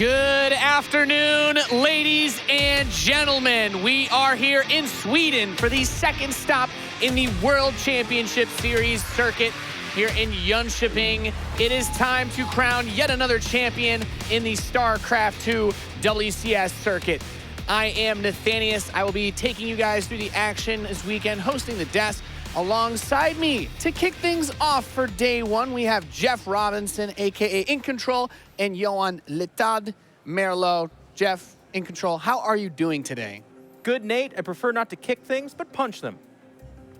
Good afternoon, ladies and gentlemen. We are here in Sweden for the second stop in the World Championship Series circuit here in Jönköping. It is time to crown yet another champion in the StarCraft 2 WCS circuit. I am Nathanius. I will be taking you guys through the action this weekend, hosting the desk. Alongside me to kick things off for day one, we have Jeff Robinson, aka In Control, and Johan Letad Merlot. Jeff, In Control, how are you doing today? Good, Nate. I prefer not to kick things, but punch them.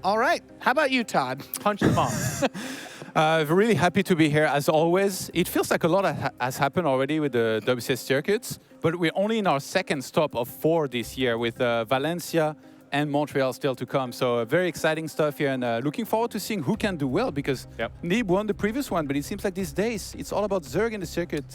All right. How about you, Todd? Punch them off. Really happy to be here as always. It feels like a lot has happened already with the WCS circuits, but we're only in our second stop of 4 this year with Valencia and Montreal still to come. So very exciting stuff here, and looking forward to seeing who can do well, because Nib won the previous one, but it seems like these days it's all about Zerg in the circuit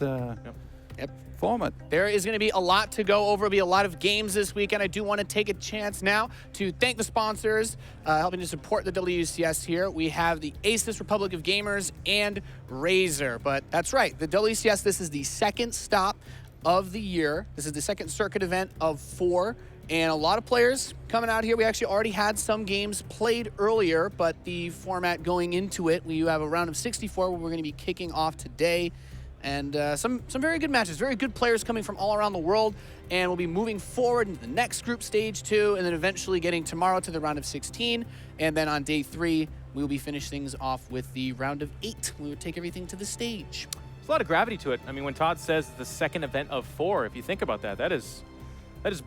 format. There is going to be a lot to go over. There'll be a lot of games this weekend. I do want to take a chance now to thank the sponsors helping to support the WCS here. We have the Asus Republic of Gamers and Razer. But that's right, the WCS, this is the second stop of the year. This is the second circuit event of 4. And a lot of players coming out here. We actually already had some games played earlier, but the format going into it, we have a round of 64 where we're going to be kicking off today. And some very good matches, very good players coming from all around the world. And we'll be moving forward into the next group stage 2, and then eventually getting tomorrow to the round of 16. And then on day 3, we will be finishing things off with the round of 8. We will take everything to the stage. There's a lot of gravity to it. I mean, when Todd says the second event of 4, if you think about that, that is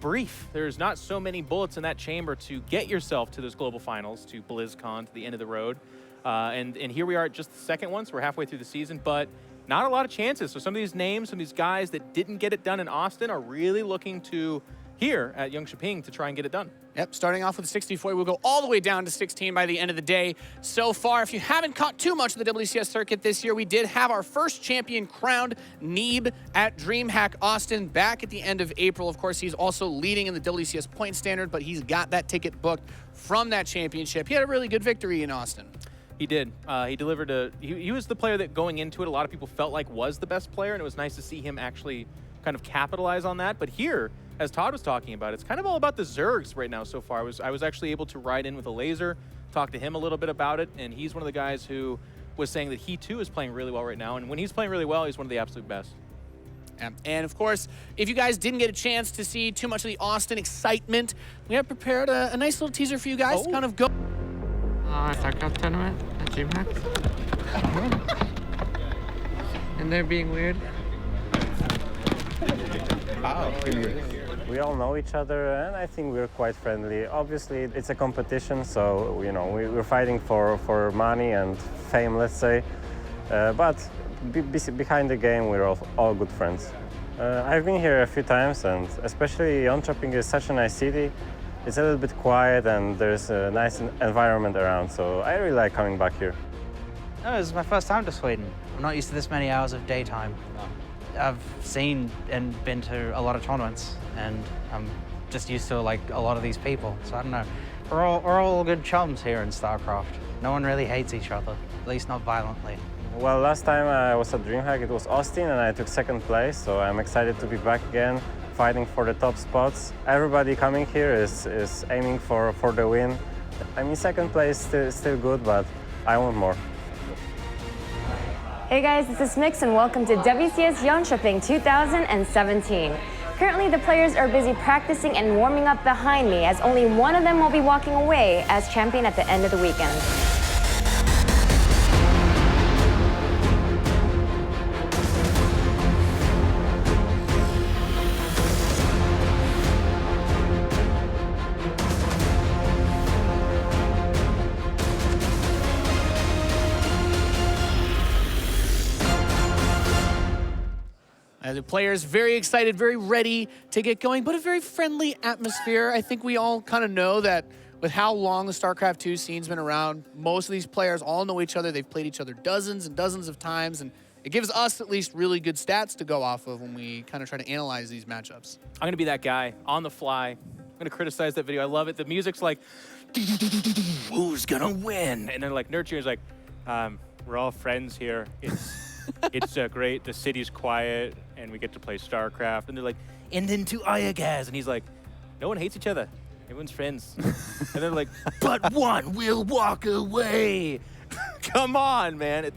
brief. There's not so many bullets in that chamber to get yourself to those global finals, to BlizzCon, to the end of the road. And here we are at just the second one, so we're halfway through the season, but not a lot of chances. So some of these names, some of these guys that didn't get it done in Austin are really looking to here at Jönköping to try and get it done. Yep, starting off with 64, we'll go all the way down to 16 by the end of the day. So far, if you haven't caught too much of the WCS circuit this year, we did have our first champion crowned, Neeb, at DreamHack Austin back at the end of April. Of course, he's also leading in the WCS point standard, but he's got that ticket booked from that championship. He had a really good victory in Austin. He did. He delivered he was the player that going into it, a lot of people felt like was the best player, and it was nice to see him actually kind of capitalize on that. But here, as Todd was talking about, it's kind of all about the Zergs right now so far. I was actually able to ride in with a laser, talk to him a little bit about it, and he's one of the guys who was saying that he too is playing really well right now. And when he's playing really well, he's one of the absolute best. And of course, if you guys didn't get a chance to see too much of the Austin excitement, we have prepared a nice little teaser for you guys to kind of go. StarCraft tournament at DreamHack. And they're being weird. We all know each other, and I think we're quite friendly. Obviously, it's a competition, so you know we're fighting for money and fame, let's say. But behind the game, we're all good friends. I've been here a few times, and especially Jönköping is such a nice city. It's a little bit quiet, and there's a nice environment around, so I really like coming back here. No, this is my first time to Sweden. I'm not used to this many hours of daytime. I've seen and been to a lot of tournaments, and I'm just used to like a lot of these people. So I don't know. We're all good chums here in StarCraft. No one really hates each other, at least not violently. Well, last time I was at DreamHack, it was Austin, and I took 2nd place. So I'm excited to be back again, fighting for the top spots. Everybody coming here is aiming for the win. I mean, 2nd place still good, but I want more. Hey guys, this is Mix and welcome to WCS Jönköping 2017. Currently, the players are busy practicing and warming up behind me, as only one of them will be walking away as champion at the end of the weekend. The players very excited, very ready to get going, but a very friendly atmosphere. I think we all kind of know that with how long the StarCraft 2 scene's been around, most of these players all know each other. They've played each other dozens and dozens of times, and it gives us at least really good stats to go off of when we kind of try to analyze these matchups. I'm going to be that guy on the fly. I'm going to criticize that video. I love it. The music's like, who's going to win? And then like Nurture is like, we're all friends here. It's It's great. The city's quiet, and we get to play StarCraft. And they're like, and into Ayagaz. And he's like, no one hates each other. Everyone's friends. And they're like, but one will walk away. Come on, man.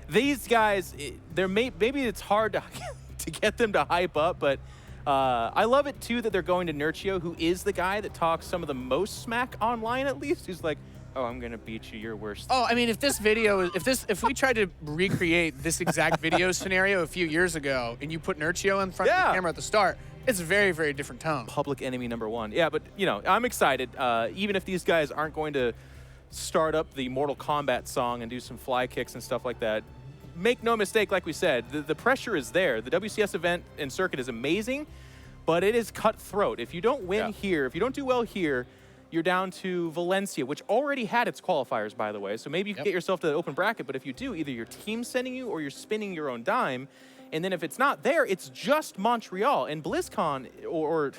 These guys, maybe it's hard to get them to hype up, but I love it too that they're going to Nurchio, who is the guy that talks some of the most smack online, at least. Who's like, oh, I'm gonna beat you. You're worse. Oh, I mean, if we tried to recreate this exact video scenario a few years ago, and you put Nurchio in front of the camera at the start, it's a very, very different tone. Public enemy #1. Yeah, but I'm excited. Even if these guys aren't going to start up the Mortal Kombat song and do some fly kicks and stuff like that, make no mistake, like we said, the pressure is there. The WCS event and circuit is amazing, but it is cutthroat. If you don't win here, if you don't do well here, you're down to Valencia, which already had its qualifiers, by the way. So maybe you can get yourself to the open bracket, but if you do, either your team's sending you or you're spinning your own dime. And then if it's not there, it's just Montreal. And BlizzCon, or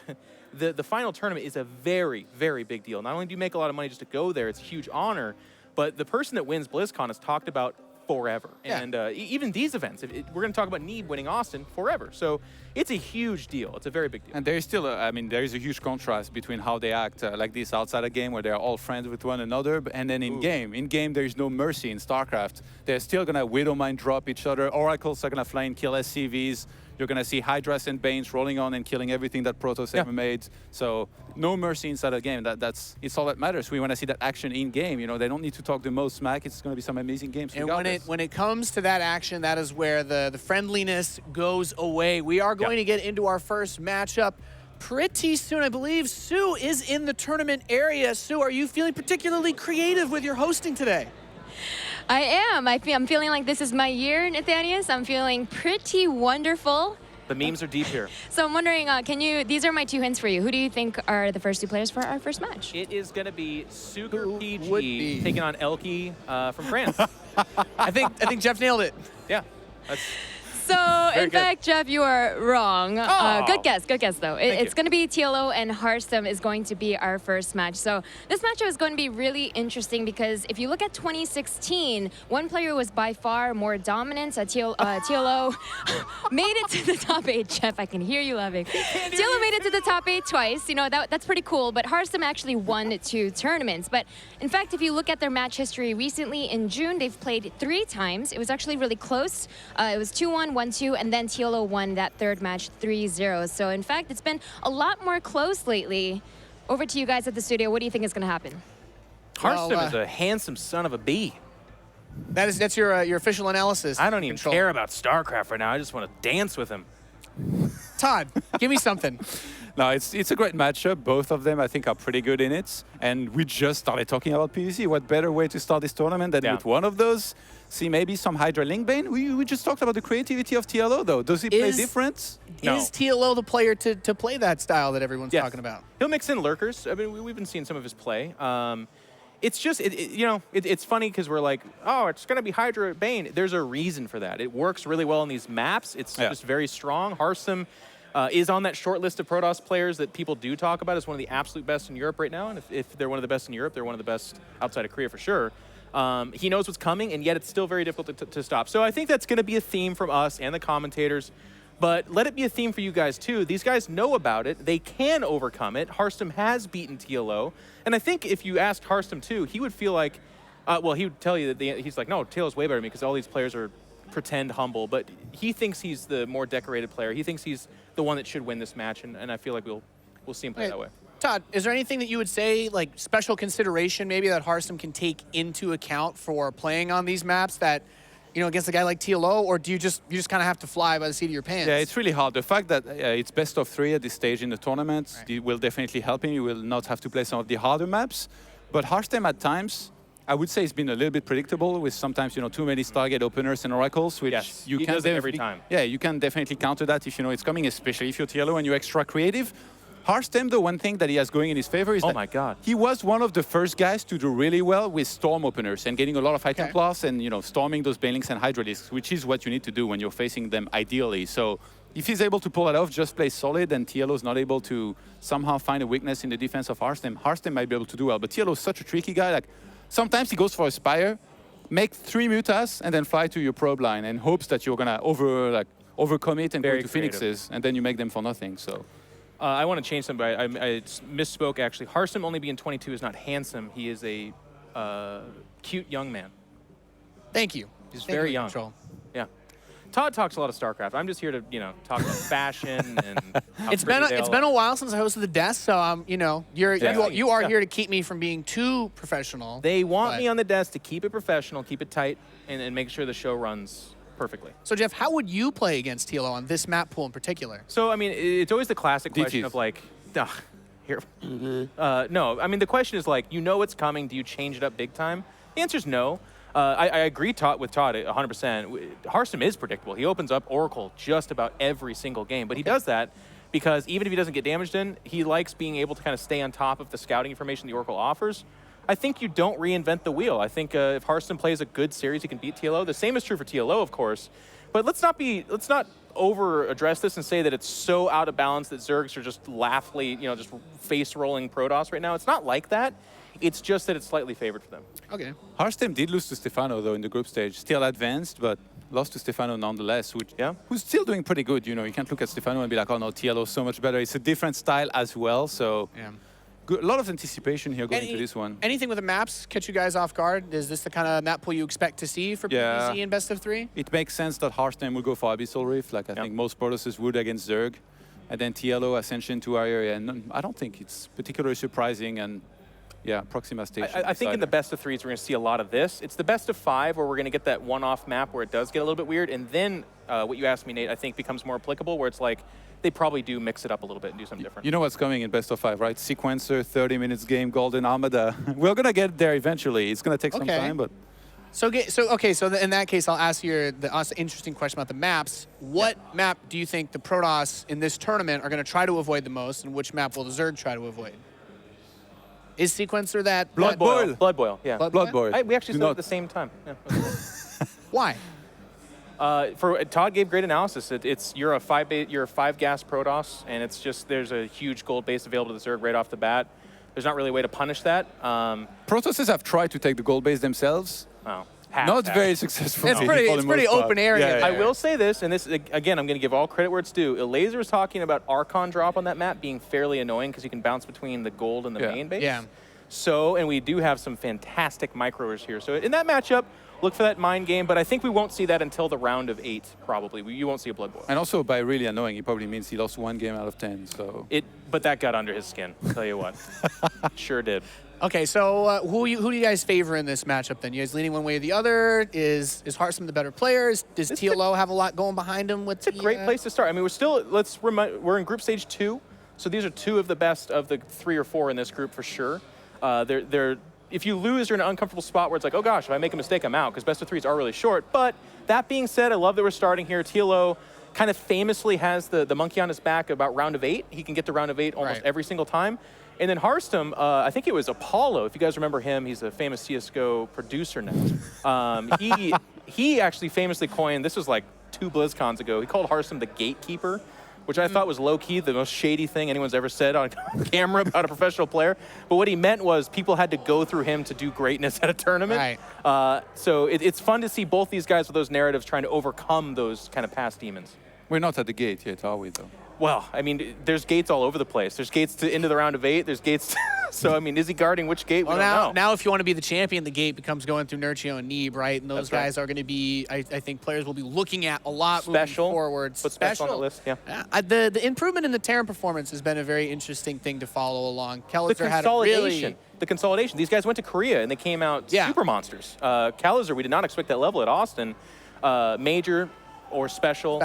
the final tournament, is a very, very big deal. Not only do you make a lot of money just to go there, it's a huge honor, but the person that wins BlizzCon is talked about forever. And even these events, we're going to talk about Need winning Austin forever. So it's a huge deal. It's a very big deal. And there is still, there is a huge contrast between how they act like this outside a game where they're all friends with one another, and then in-game. In-game, there is no mercy in StarCraft. They're still going to Widowmine drop each other. Oracles are going to fly and kill SCVs. You're going to see Hydras and Banes rolling on and killing everything that Protoss ever made. So no mercy inside the game. It's all that matters. We want to see that action in-game. They don't need to talk the most smack. It's going to be some amazing games. And when it comes to that action, that is where the friendliness goes away. We are going to get into our first matchup pretty soon. I believe Sue is in the tournament area. Sue, are you feeling particularly creative with your hosting today? I am. I'm feeling like this is my year, Nathanius. I'm feeling pretty wonderful. The memes are deep here. So I'm wondering, these are my 2 hints for you. Who do you think are the first 2 players for our first match? It is going to be Super PG taking on Elke from France. I think Jeff nailed it. Yeah. So, in fact, Jeff, you are wrong. Good guess though. It's going to be TLO and Harstem is going to be our first match. So this matchup is going to be really interesting because if you look at 2016, one player was by far more dominant. TLO made it to the top 8. Jeff, I can hear you laughing. TLO made it to the top 8 twice. That's pretty cool. But Harstem actually won 2 tournaments. But in fact, if you look at their match history recently in June, they've played 3 times. It was actually really close. It was 2-1. 1-2, and then TLO won that 3rd match 3-0. So in fact, it's been a lot more close lately. Over to you guys at the studio. What do you think is going to happen? Harstem is a handsome son of a bee. That's your official analysis. I don't even care about StarCraft right now. I just want to dance with him. Todd, give me something. No, it's a great matchup. Both of them, I think, are pretty good in it. And we just started talking about PvZ. What better way to start this tournament than with one of those? See maybe some Hydra Link Bane? We just talked about the creativity of TLO, though. Does he play different? Is TLO the player to play that style that everyone's talking about? He'll mix in lurkers. I mean, we've been seeing some of his play. It's just, it's funny because we're like, oh, it's going to be Hydra Bane. There's a reason for that. It works really well in these maps. It's just very strong. Harstem is on that short list of Protoss players that people do talk about as one of the absolute best in Europe right now. And if they're one of the best in Europe, they're one of the best outside of Korea for sure. He knows what's coming, and yet it's still very difficult to stop. So I think that's going to be a theme from us and the commentators. But let it be a theme for you guys, too. These guys know about it. They can overcome it. Harstem has beaten TLO. And I think if you asked Harstem, too, he would feel like, he would tell you that he's like, no, TLO's way better than me because all these players are pretend humble. But he thinks he's the more decorated player. He thinks he's the one that should win this match. And I feel like we'll see him play that way. Todd, is there anything that you would say, like special consideration maybe that Harstem can take into account for playing on these maps that, against a guy like TLO, or do you just kind of have to fly by the seat of your pants? Yeah, it's really hard. The fact that it's best of 3 at this stage in the tournament will definitely help him. You will not have to play some of the harder maps. But Harstem at times, I would say it's been a little bit predictable with sometimes, too many Stargate openers and oracles, which you can every time. Yeah, you can definitely counter that if you know it's coming, especially if you're TLO and you're extra creative. Harstem, the one thing that he has going in his favor is that he was one of the first guys to do really well with storm openers and getting a lot of High Templars and storming those Banelinks and Hydralisks, which is what you need to do when you're facing them ideally. So if he's able to pull that off, just play solid, and TLO is not able to somehow find a weakness in the defense of Harstem, Harstem might be able to do well. But TLO is such a tricky guy. Like sometimes he goes for a Spire, make 3 mutas and then fly to your probe line and hopes that you're gonna overcommit and Very go to creative. Phoenixes, and then you make them for nothing. So I want to change something, but I misspoke actually. Harstem only being 22 is not handsome. He is a cute young man. Thank you. He's Thank very you, young. Control. Yeah. Todd talks a lot of StarCraft. I'm just here to, talk about fashion and how It's been pretty they it's all been are. a while since I hosted the desk, so you are here to keep me from being too professional. They want but- me on the desk to keep it professional, keep it tight, and make sure the show runs perfectly. So Jeff, how would you play against TLO on this map pool in particular? So, I mean, it's always the classic question DTs. of like, here. No, I mean, the question is like, you know what's coming. Do you change it up big time? The answer is no. I agree with Todd 100%. Harstem is predictable. He opens up Oracle just about every single game, but he does that because even if he doesn't get damaged in, he likes being able to kind of stay on top of the scouting information the Oracle offers. I think you don't reinvent the wheel. I think if Harstem plays a good series, he can beat TLO. The same is true for TLO, of course. But let's not over address this and say that it's so out of balance that Zergs are just laughably, just face rolling Protoss right now. It's not like that. It's just that it's slightly favored for them. Okay. Harstem did lose to Stefano though in the group stage. Still advanced, but lost to Stefano nonetheless, who's still doing pretty good. You can't look at Stefano and be like, oh no, TLO is so much better. It's a different style as well, so good, a lot of anticipation here going into this one. Anything with the maps catch you guys off guard? Is this the kind of map pool you expect to see for PvZ in best of 3? It makes sense that Harstem will go for Abyssal Rift, like I think most Protosses would against Zerg. And then TLO, Ascension to our area. And I don't think it's particularly surprising. And yeah, Proxima Station. I think in the best of 3s, we're going to see a lot of this. It's the best of 5 where we're going to get that one-off map where it does get a little bit weird. And then what you asked me, Nate, I think becomes more applicable, where it's like they probably do mix it up a little bit and do something different. You know what's coming in best of 5, right? Sequencer, 30 minutes game, Golden Armada. We're going to get there eventually. It's going to take some time, but... So in that case, I'll ask you the interesting question about the maps. What map do you think the Protoss in this tournament are going to try to avoid the most, and which map will the Zerg try to avoid? Is Sequencer that... Blood Boil. Blood Boil, yeah. Blood Boil. We actually said it at the same time. Yeah, Why? Todd gave great analysis. You're a 5 gas Protoss, and it's just there's a huge gold base available to the Zerg right off the bat. There's not really a way to punish that. Protosses have tried to take the gold base themselves. Not very successful. It's pretty open area. I will say this, and this again, I'm going to give all credit where it's due. Laser was talking about Archon drop on that map being fairly annoying because you can bounce between the gold and the main base. Yeah. So, and we do have some fantastic microers here. So in that matchup, look for that mind game, but I think we won't see that until the round of 8, probably. You won't see a Blood Boil. And also by really annoying, it probably means he lost 1 game out of 10. So But that got under his skin, I'll tell you what. Sure did. Okay, so who do you guys favor in this matchup then? You guys leaning one way or the other? Is Harstem the better player? Does TLO have a lot going behind him? It's a great place to start. I mean, we're in group stage 2, so these are 2 of the best of the 3 or 4 in this group for sure. If you lose, you're in an uncomfortable spot where it's like, oh gosh, if I make a mistake, I'm out, because best of 3s are really short. But that being said, I love that we're starting here. TLO kind of famously has the monkey on his back about round of 8. He can get to round of 8 almost every single time. And then Harstem, I think it was Apollo, if you guys remember him, he's a famous CSGO producer now. He actually famously coined, this was like 2 BlizzCons ago, he called Harstem the gatekeeper, which I thought was low-key the most shady thing anyone's ever said on camera about a professional player. But what he meant was people had to go through him to do greatness at a tournament. Right. So it's fun to see both these guys with those narratives trying to overcome those kind of past demons. We're not at the gate yet, are we, though? Well, I mean, there's gates all over the place. There's gates into the round of 8. There's gates. So, I mean, is he guarding which gate? Well, we don't know. Now, if you want to be the champion, the gate becomes going through Nurchio and Neeb, right? And those guys are going to be, I think players will be looking at a lot moving forward. Put special on the list, yeah. The improvement in the Terran performance has been a very interesting thing to follow along. Kalizer had a really... The consolidation. These guys went to Korea, and they came out super monsters. Kalizer, we did not expect that level at Austin. Major... or special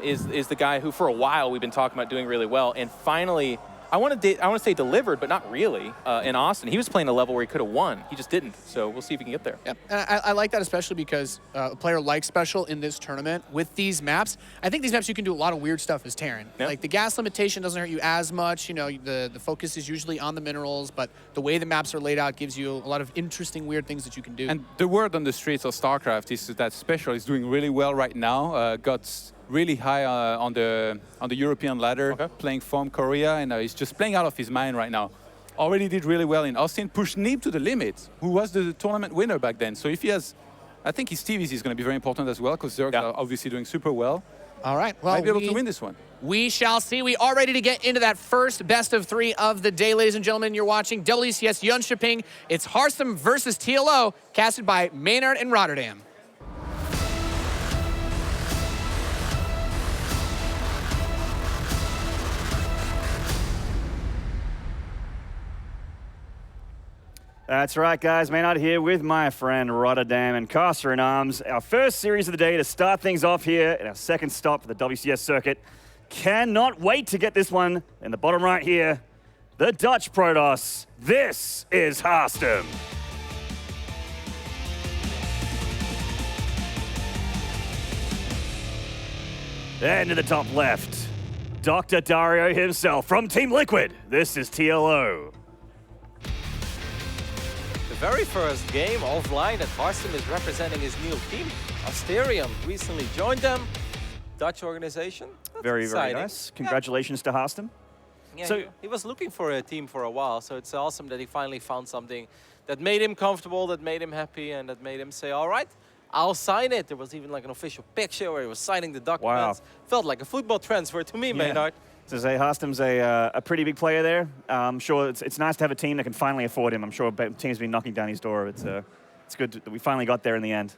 is the guy who for a while we've been talking about doing really well, and finally I want to say delivered, but not really. In Austin, he was playing a level where he could have won. He just didn't. So we'll see if he can get there. Yep. And I like that, especially because a player like Special in this tournament with these maps. I think these maps you can do a lot of weird stuff as Terran. Yep. Like the gas limitation doesn't hurt you as much. The focus is usually on the minerals, but the way the maps are laid out gives you a lot of interesting, weird things that you can do. And the word on the streets of StarCraft is that Special is doing really well right now. Got really high on the European ladder, playing from Korea, and he's just playing out of his mind right now. already did really well in Austin, pushed Neeb to the limit, who was the tournament winner back then. So if he has, I think his TVZ is going to be very important as well, because Zerg are obviously doing super well. All right, well, might be able to win this one. We shall see. We are ready to get into that first best of 3 of the day, ladies and gentlemen. You're watching WCS Jönköping. It's Harstem versus TLO, casted by Maynard and Rotterdam. That's right, guys. Maynard here with my friend Rotterdam and Caster in Arms. Our first series of the day to start things off here at our second stop for the WCS circuit. Cannot wait to get this one in the bottom right here. The Dutch Protoss. This is Harstem. And to the top left, Dr. Dario himself from Team Liquid. This is TLO. The very first game offline that Harstem is representing his new team. Asterium recently joined them. Dutch organization. That's Very exciting. nice. Congratulations to Harstem. Yeah, So- he was looking for a team for a while, so it's awesome that he finally found something that made him comfortable, that made him happy, and that made him say, all right, I'll sign it. There was even like an official picture where he was signing the documents. Felt like a football transfer to me, Maynard. So say Harstem's a pretty big player there. I'm sure it's nice to have a team that can finally afford him. I'm sure teams been knocking down his door. It's good that we finally got there in the end.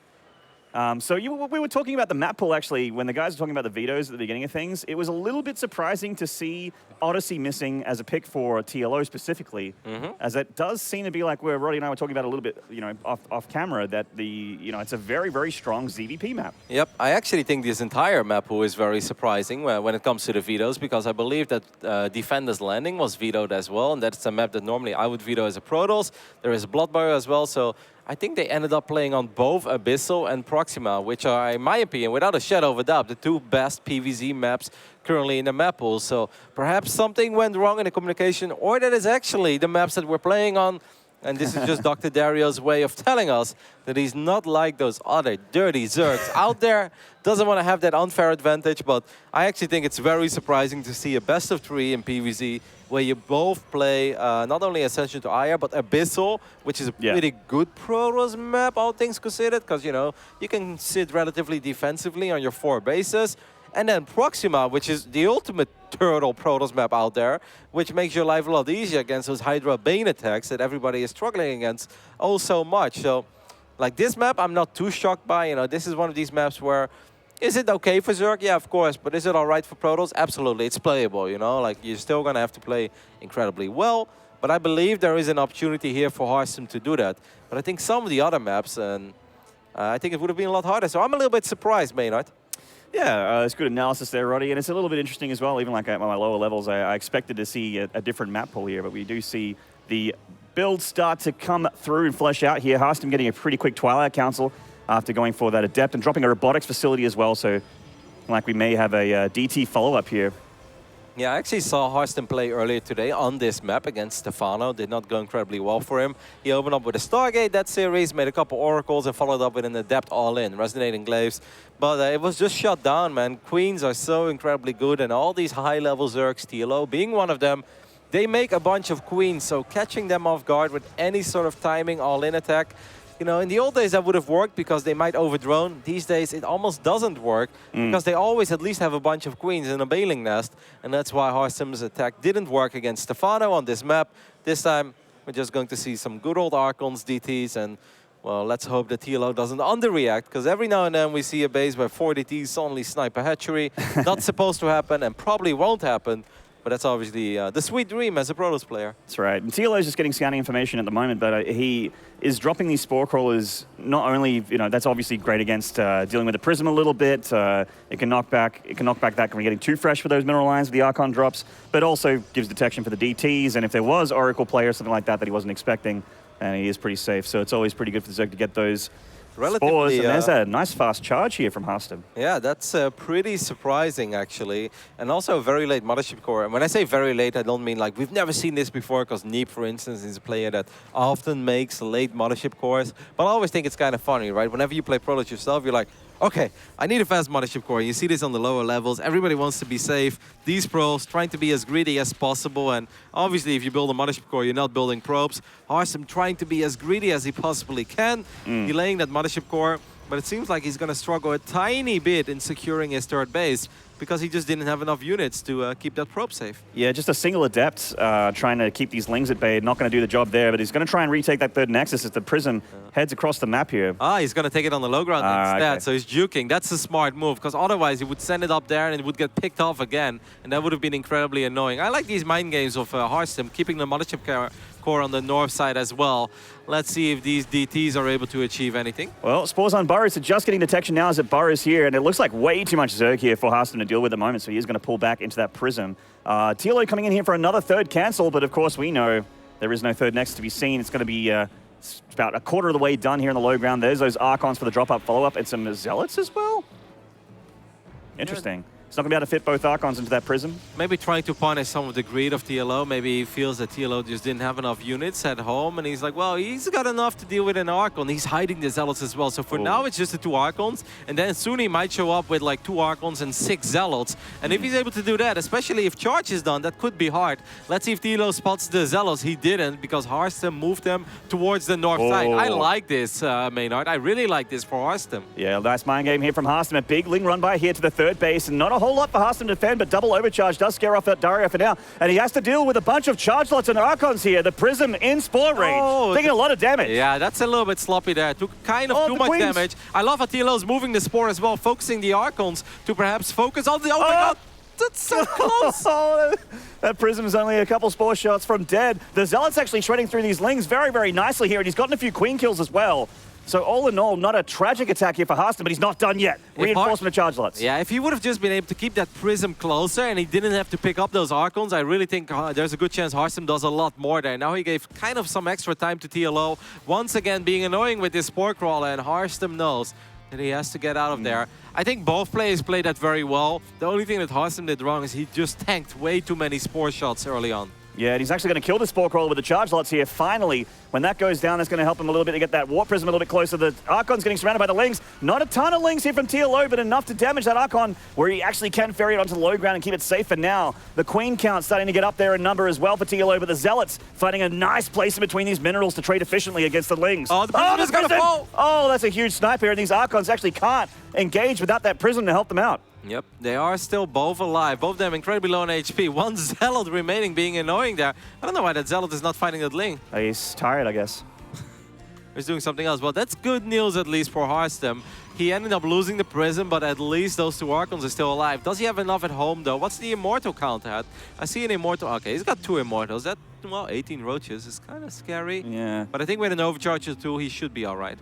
So we were talking about the map pool, actually, when the guys were talking about the vetoes at the beginning of things. It was a little bit surprising to see Odyssey missing as a pick for TLO specifically, as it does seem to be like where Roddy and I were talking about a little bit, off camera, that it's a very, very strong ZvP map. Yep, I actually think this entire map pool is very surprising when it comes to the vetoes, because I believe that Defender's Landing was vetoed as well, and that's a map that normally I would veto as a Protoss. There is Bloodborne as well, so I think they ended up playing on both Abyssal and Proxima, which are, in my opinion, without a shadow of a doubt, the two best PvZ maps currently in the map pool. So perhaps something went wrong in the communication, or that is actually the maps that we're playing on. And this is just Dr. Dario's way of telling us that he's not like those other dirty Zergs out there. Doesn't want to have that unfair advantage, but I actually think it's very surprising to see a best of 3 in PvZ where you both play not only Ascension to Aya, but Abyssal, which is a pretty good Protoss map, all things considered, because, you can sit relatively defensively on your 4 bases. And then Proxima, which is the ultimate turtle Protoss map out there, which makes your life a lot easier against those Hydra Bane attacks that everybody is struggling against oh so much. So, like this map, I'm not too shocked by. This is one of these maps where, is it okay for Zerg? Yeah, of course. But is it all right for Protoss? Absolutely. It's playable, Like, you're still going to have to play incredibly well. But I believe there is an opportunity here for Harstem to do that. But I think some of the other maps, and I think it would have been a lot harder. So I'm a little bit surprised, Maynard. Yeah, it's good analysis there, Roddy. And it's a little bit interesting as well, even like at my lower levels, I expected to see a different map pool here, but we do see the builds start to come through and flesh out here. Harstem getting a pretty quick Twilight Council after going for that Adept and dropping a robotics facility as well, so like we may have a DT follow-up here. Yeah, I actually saw Harstem play earlier today on this map against Stefano. Did not go incredibly well for him. He opened up with a Stargate that series, made a couple Oracles, and followed up with an Adept all-in, Resonating Glaives. But it was just shut down, man. Queens are so incredibly good, and all these high-level Zergs, TLO being one of them, they make a bunch of Queens, so catching them off guard with any sort of timing all-in attack, in the old days that would have worked because they might overdrone. These days it almost doesn't work because they always at least have a bunch of Queens in a Bailing Nest. And that's why Harstem's attack didn't work against Stefano on this map. This time we're just going to see some good old Archons, DTs, and well, let's hope that TLO doesn't underreact, because every now and then we see a base where 4 DTs suddenly snipe a hatchery. Not supposed to happen and probably won't happen. But that's obviously the sweet dream as a Protoss player. That's right. And TLO is just getting scouting information at the moment, but he is dropping these Spore Crawlers. Not only, that's obviously great against dealing with the Prism a little bit. It can knock back that when we're getting too fresh for those mineral lines with the Archon drops, but also gives detection for the DTs. And if there was Oracle player or something like that he wasn't expecting, and he is pretty safe. So it's always pretty good for Zerg to get those Spores, and there's a nice fast charge here from Harstem. Yeah, that's pretty surprising, actually. And also a very late Mothership Core. And when I say very late, I don't mean like we've never seen this before, because Neeb, for instance, is a player that often makes late Mothership Cores. But I always think it's kind of funny, right? Whenever you play Protoss yourself, you're like, okay, I need a fast mothership core. You see this on the lower levels. Everybody wants to be safe. These pros trying to be as greedy as possible. And obviously, if you build a mothership core, you're not building probes. Harstem trying to be as greedy as he possibly can, delaying that mothership core. But it seems like he's going to struggle a tiny bit in securing his third base because he just didn't have enough units to keep that probe safe. Yeah, just a single Adept trying to keep these Lings at bay. Not going to do the job there, but he's going to try and retake that third Nexus as the Prism heads across the map here. Ah, he's going to take it on the low ground instead, okay. so he's juking. That's a smart move, because otherwise he would send it up there and it would get picked off again, and that would have been incredibly annoying. I like these mind games of Harstem, keeping the mothership core on the north side as well. Let's see if these DTs are able to achieve anything. Well, Spores on Burrows are just getting detection now as it burrows here, and it looks like way too much Zerg here for Harstem to deal with at the moment, so he is going to pull back into that Prism. TLO coming in here for another third cancel, but of course we know there is no third Nexus to be seen. It's going to be about a quarter of the way done here in the low ground. There's those Archons for the drop-up follow-up, and some Zealots as well. Interesting. He's not going to be able to fit both Archons into that Prism. Maybe trying to punish some of the greed of TLO. Maybe he feels that TLO just didn't have enough units at home, and he's like, well, he's got enough to deal with an Archon. He's hiding the Zealots as well. So for now, it's just the 2 Archons, and then soon he might show up with like 2 Archons and 6 Zealots. And if he's able to do that, especially if charge is done, that could be hard. Let's see if TLO spots the Zealots. He didn't, because Harstem moved them towards the north side. I like this, Maynard. I really like this for Harstem. Yeah, nice mind game here from Harstem. A big Ling run by here to the third base, and not a whole lot for Harstem to defend, but double overcharge does scare off that Dario for now. And he has to deal with a bunch of charge lots and Archons here. The Prism in Spore range, taking a lot of damage. Yeah, that's a little bit sloppy there. Took kind of too much damage. I love how TLO's moving the Spore as well, focusing the Archons to perhaps focus on the... Oh my god! That's so close! That Prism is only a couple Spore shots from dead. The Zealot's actually shredding through these Lings very, very nicely here, and he's gotten a few Queen kills as well. So all in all, not a tragic attack here for Harstem, but he's not done yet. Reinforcement of charge lots. Yeah, if he would have just been able to keep that Prism closer and he didn't have to pick up those Archons, I really think there's a good chance Harstem does a lot more there. Now he gave kind of some extra time to TLO, once again being annoying with this Spore Crawler, and Harstem knows that he has to get out of there. I think both players played that very well. The only thing that Harstem did wrong is he just tanked way too many Spore shots early on. Yeah, and he's actually going to kill the Spore Crawler with the charge lots here. Finally, when that goes down, that's going to help him a little bit to get that Warp Prism a little bit closer. The Archon's getting surrounded by the Lings. Not a ton of Lings here from TLO, but enough to damage that Archon, where he actually can ferry it onto the low ground and keep it safe for now. The Queen count starting to get up there in number as well for TLO, but the Zealots finding a nice place in between these minerals to trade efficiently against the Lings. Oh, the Prism is going to fall! Oh, that's a huge snipe here, and these Archons actually can't engage without that Prism to help them out. Yep, they are still both alive. Both of them incredibly low on HP. One Zealot remaining, being annoying there. I don't know why that Zealot is not fighting that Ling. He's tired, I guess. He's doing something else. Well, that's good news at least for Harstem. He ended up losing the Prism, but at least those 2 Archons are still alive. Does he have enough at home, though? What's the Immortal count at? I see an Immortal. Okay, he's got 2 Immortals. That, well, 18 Roaches is kind of scary. Yeah. But I think with an Overcharge or 2, he should be all right.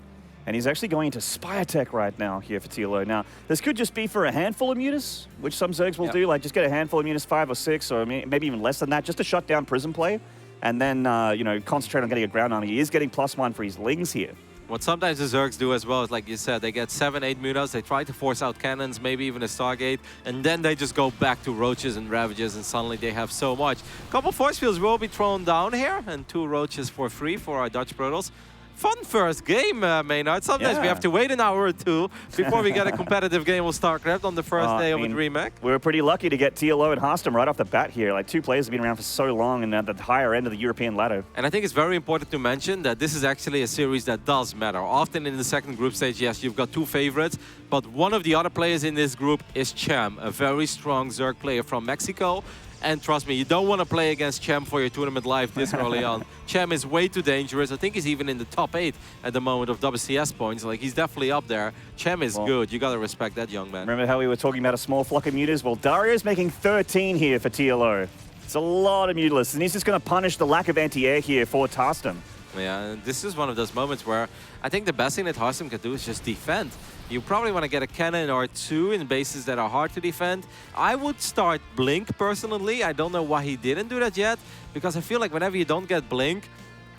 And he's actually going into Spire Tech right now here for TLO. Now, this could just be for a handful of mutas, which some Zergs will do, like just get a handful of mutas, 5 or 6, or maybe even less than that, just to shut down Prism play, and then, you know, concentrate on getting a ground army. He is getting +1 for his Lings here. What sometimes the Zergs do as well is, like you said, they get 7, 8 mutas, they try to force out cannons, maybe even a Stargate, and then they just go back to Roaches and Ravages, and suddenly they have so much. A couple Force Fields will be thrown down here, and 2 Roaches for free for our Dutch Protoss. Fun first game, Maynard. Sometimes we have to wait an hour or 2 before we get a competitive game with StarCraft on the first day of a DreamHack. We were pretty lucky to get TLO and Harstem right off the bat here. Like, 2 players have been around for so long and at the higher end of the European ladder. And I think it's very important to mention that this is actually a series that does matter. Often in the second group stage, yes, you've got 2 favorites, but one of the other players in this group is Chem, a very strong Zerg player from Mexico. And trust me, you don't want to play against Chem for your tournament life this early on. Chem is way too dangerous. I think he's even in the top 8 at the moment of WCS points. Like, he's definitely up there. Chem is good. You got to respect that young man. Remember how we were talking about a small flock of mutas? Well, Dario's making 13 here for TLO. It's a lot of mutalists, and he's just going to punish the lack of anti-air here for Harstem. Yeah, this is one of those moments where I think the best thing that Harstem can do is just defend. You probably want to get a cannon or 2 in bases that are hard to defend. I would start Blink personally. I don't know why he didn't do that yet, because I feel like whenever you don't get Blink,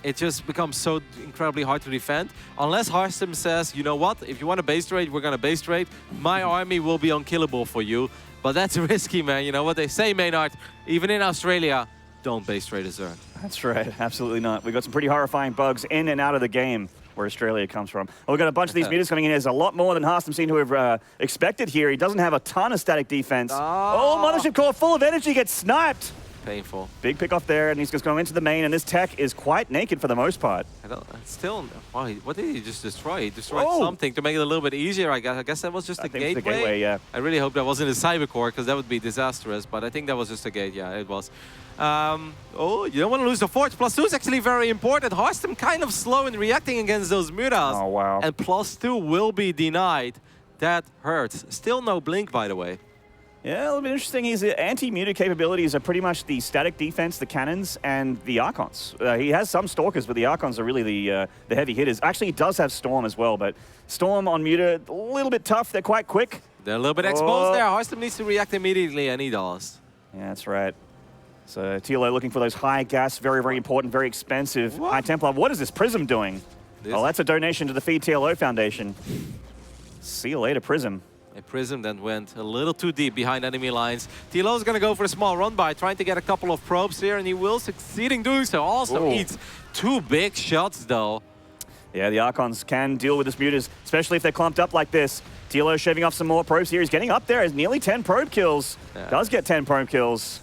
it just becomes so incredibly hard to defend. Unless Harstem says, you know what, if you want to base trade, we're going to base trade. My army will be unkillable for you. But that's risky, man. You know what they say, Maynard, even in Australia, don't base trade a Zerg. That's right, absolutely not. We got some pretty horrifying bugs in and out of the game. where Australia comes from. Well, we've got a bunch of these meters coming in. There's a lot more than Harstem seemed to have expected here. He doesn't have a ton of static defense. Oh, Mothership Core full of energy gets sniped. Painful. Big pick off there, and he's just going into the main, and this tech is quite naked for the most part. Still, wow, what did he just destroy? He destroyed something to make it a little bit easier, I guess. I guess that was just a gateway. The gateway, yeah. I really hope that wasn't a cyber core, because that would be disastrous, but I think that was just a gate, yeah, it was. Oh, you don't want to lose the forge. +2 is actually very important. Harstem kind of slow in reacting against those mutas. Oh, wow. And +2 will be denied. That hurts. Still no blink, by the way. Yeah, it'll be interesting. His anti-muta capabilities are pretty much the static defense, the cannons, and the Archons. He has some Stalkers, but the Archons are really the heavy hitters. Actually, he does have Storm as well, but Storm on muta, a little bit tough. They're quite quick. They're a little bit exposed there. Harstem needs to react immediately, and he does. Yeah, that's right. So TLO looking for those high gas, very, very important, very expensive High Templar. What is this Prism doing? Oh, that's a donation to the Feed TLO Foundation. See you later, Prism. A Prism then went a little too deep behind enemy lines. TLO is going to go for a small run by, trying to get a couple of probes here, and he will succeed in doing so. Also eats 2 big shots, though. Yeah, the Archons can deal with this mutas, especially if they're clumped up like this. TLO shaving off some more probes here. He's getting up there. He's nearly 10 probe kills. Yeah. Does get 10 probe kills.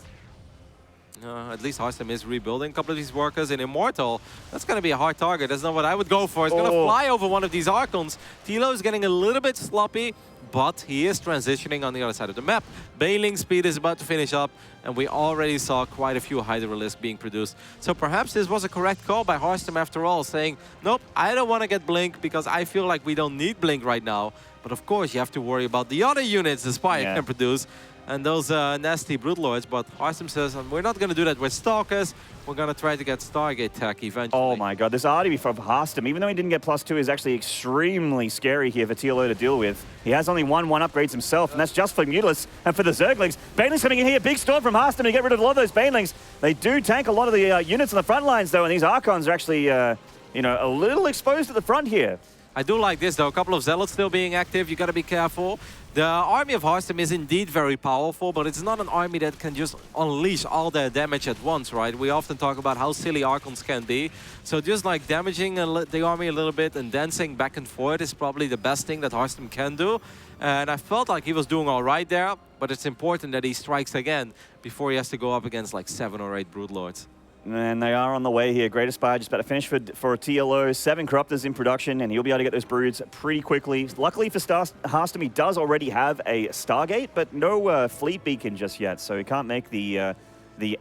At least Harstem is rebuilding a couple of these workers. In Immortal, that's going to be a hard target. That's not what I would go for. He's going to fly over one of these Archons. TLO is getting a little bit sloppy, but he is transitioning on the other side of the map. Bailing speed is about to finish up, and we already saw quite a few Hydralisks being produced. So perhaps this was a correct call by Harstem after all, saying, nope, I don't want to get Blink because I feel like we don't need Blink right now. But of course, you have to worry about the other units the Spire can produce. And those nasty Broodlords, but Harstem says, we're not going to do that with Stalkers. We're going to try to get Stargate tech eventually. Oh my god, this RDB from Harstem, even though he didn't get +2, is actually extremely scary here for TLO to deal with. He has only one upgrades himself, and that's just for Mutalisk and for the Zerglings. Banelings coming in here, big storm from Harstem to get rid of a lot of those Banelings. They do tank a lot of the units on the front lines, though, and these Archons are actually, you know, a little exposed at the front here. I do like this, though. A couple of Zealots still being active. You got to be careful. The army of Harstem is indeed very powerful, but it's not an army that can just unleash all their damage at once, right? We often talk about how silly Archons can be. So just like damaging the army a little bit and dancing back and forth is probably the best thing that Harstem can do. And I felt like he was doing all right there, but it's important that he strikes again before he has to go up against like 7 or 8 Broodlords. And they are on the way here. Great Aspire just about to finish for TLO. 7 Corruptors in production, and he'll be able to get those broods pretty quickly. Luckily for Harstem, he does already have a Stargate, but no Fleet Beacon just yet, so he can't make the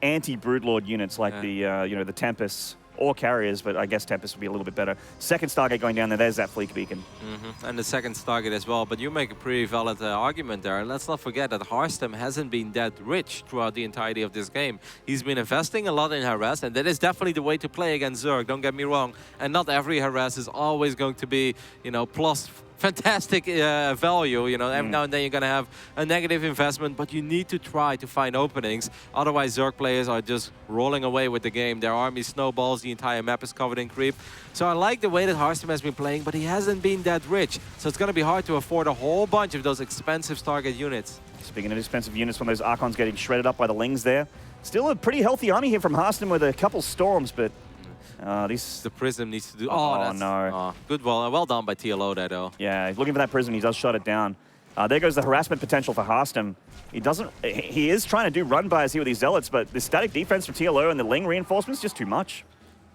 anti-Broodlord units like the you know, the Tempests or Carriers, but I guess Tempest would be a little bit better. Second Stargate going down there, there's that Fleet Beacon. And the second Stargate as well, but you make a pretty valid argument there. And let's not forget that Harstem hasn't been that rich throughout the entirety of this game. He's been investing a lot in harass, and that is definitely the way to play against Zerg, don't get me wrong. And not every harass is always going to be, you know, plus fantastic value, you know. Every now and then you're going to have a negative investment, but you need to try to find openings. Otherwise, Zerg players are just rolling away with the game. Their army snowballs, the entire map is covered in creep. So I like the way that Harstem has been playing, but he hasn't been that rich. So it's going to be hard to afford a whole bunch of those expensive Stargate units. Speaking of expensive units, one of those Archons getting shredded up by the Lings there. Still a pretty healthy army here from Harstem with a couple Storms, but the Prism needs to do... no. Good, well done by TLO there, though. Yeah, he's looking for that Prism. He does shut it down. There goes the harassment potential for Harstem. He is trying to do run-bys here with these Zealots, but the static defense from TLO and the Ling reinforcements just too much.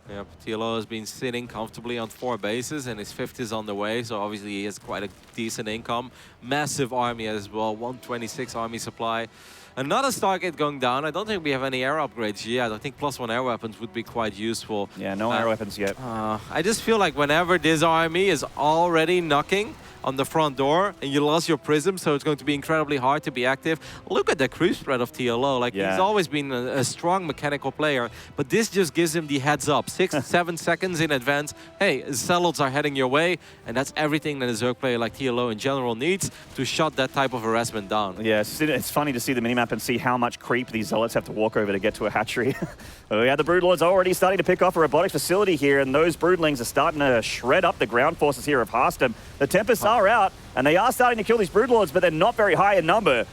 Yeah, TLO has been sitting comfortably on 4 bases, and his 5th is on the way, so obviously he has quite a decent income. Massive army as well, 126 army supply. Another Stargate going down. I don't think we have any air upgrades yet. I think +1 air weapons would be quite useful. Yeah, no air weapons yet. I just feel like whenever this army is already knocking on the front door and you lost your Prism, so it's going to be incredibly hard to be active. Look at the creep spread of TLO. Like, he's always been a strong mechanical player, but this just gives him the heads up. 6-7 seconds in advance. Hey, Zealots are heading your way, and that's everything that a Zerg player like TLO in general needs to shut that type of harassment down. Yeah, it's funny to see the minimap and see how much creep these Zealots have to walk over to get to a hatchery. Yeah, the Broodlord's already starting to pick off a robotics facility here, and those Broodlings are starting to shred up the ground forces here of Harstem. The Tempests are out, and they are starting to kill these Broodlords, but they're not very high in number.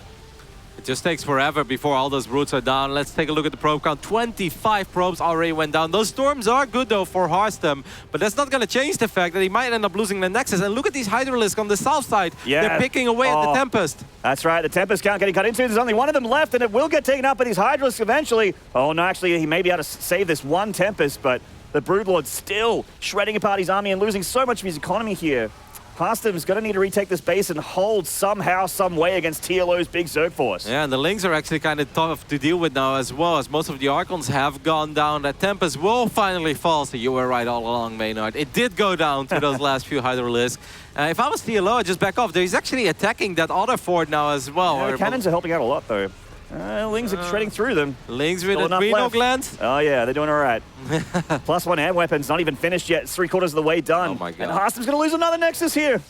It just takes forever before all those brutes are down. Let's take a look at the probe count. 25 probes already went down. Those storms are good, though, for Harstem, but that's not going to change the fact that he might end up losing the Nexus. And look at these Hydralisks on the south side. Yeah. They're picking away at the Tempest. That's right. The Tempest count getting cut into. There's only one of them left, and it will get taken out by these Hydralisks eventually. Oh, no, actually, he may be able to save this one Tempest, but the Broodlord's still shredding apart his army and losing so much of his economy here. Harstem's going to need to retake this base and hold somehow, some way against TLO's big Zerg force. Yeah, and the Lings are actually kind of tough to deal with now as well, as most of the Archons have gone down. That Tempest will finally fall, so you were right all along, Maynard. It did go down to those last few Hydralisks. If I was TLO, I'd just back off. He's actually attacking that other fort now as well. Yeah, the cannons are helping out a lot, though. Lings are shredding through them. Lings with adrenal glands? Oh, yeah, they're doing all right. +1 air weapons, not even finished yet. It's 3/4 of the way done. Oh, my God. And Harstem's going to lose another Nexus here.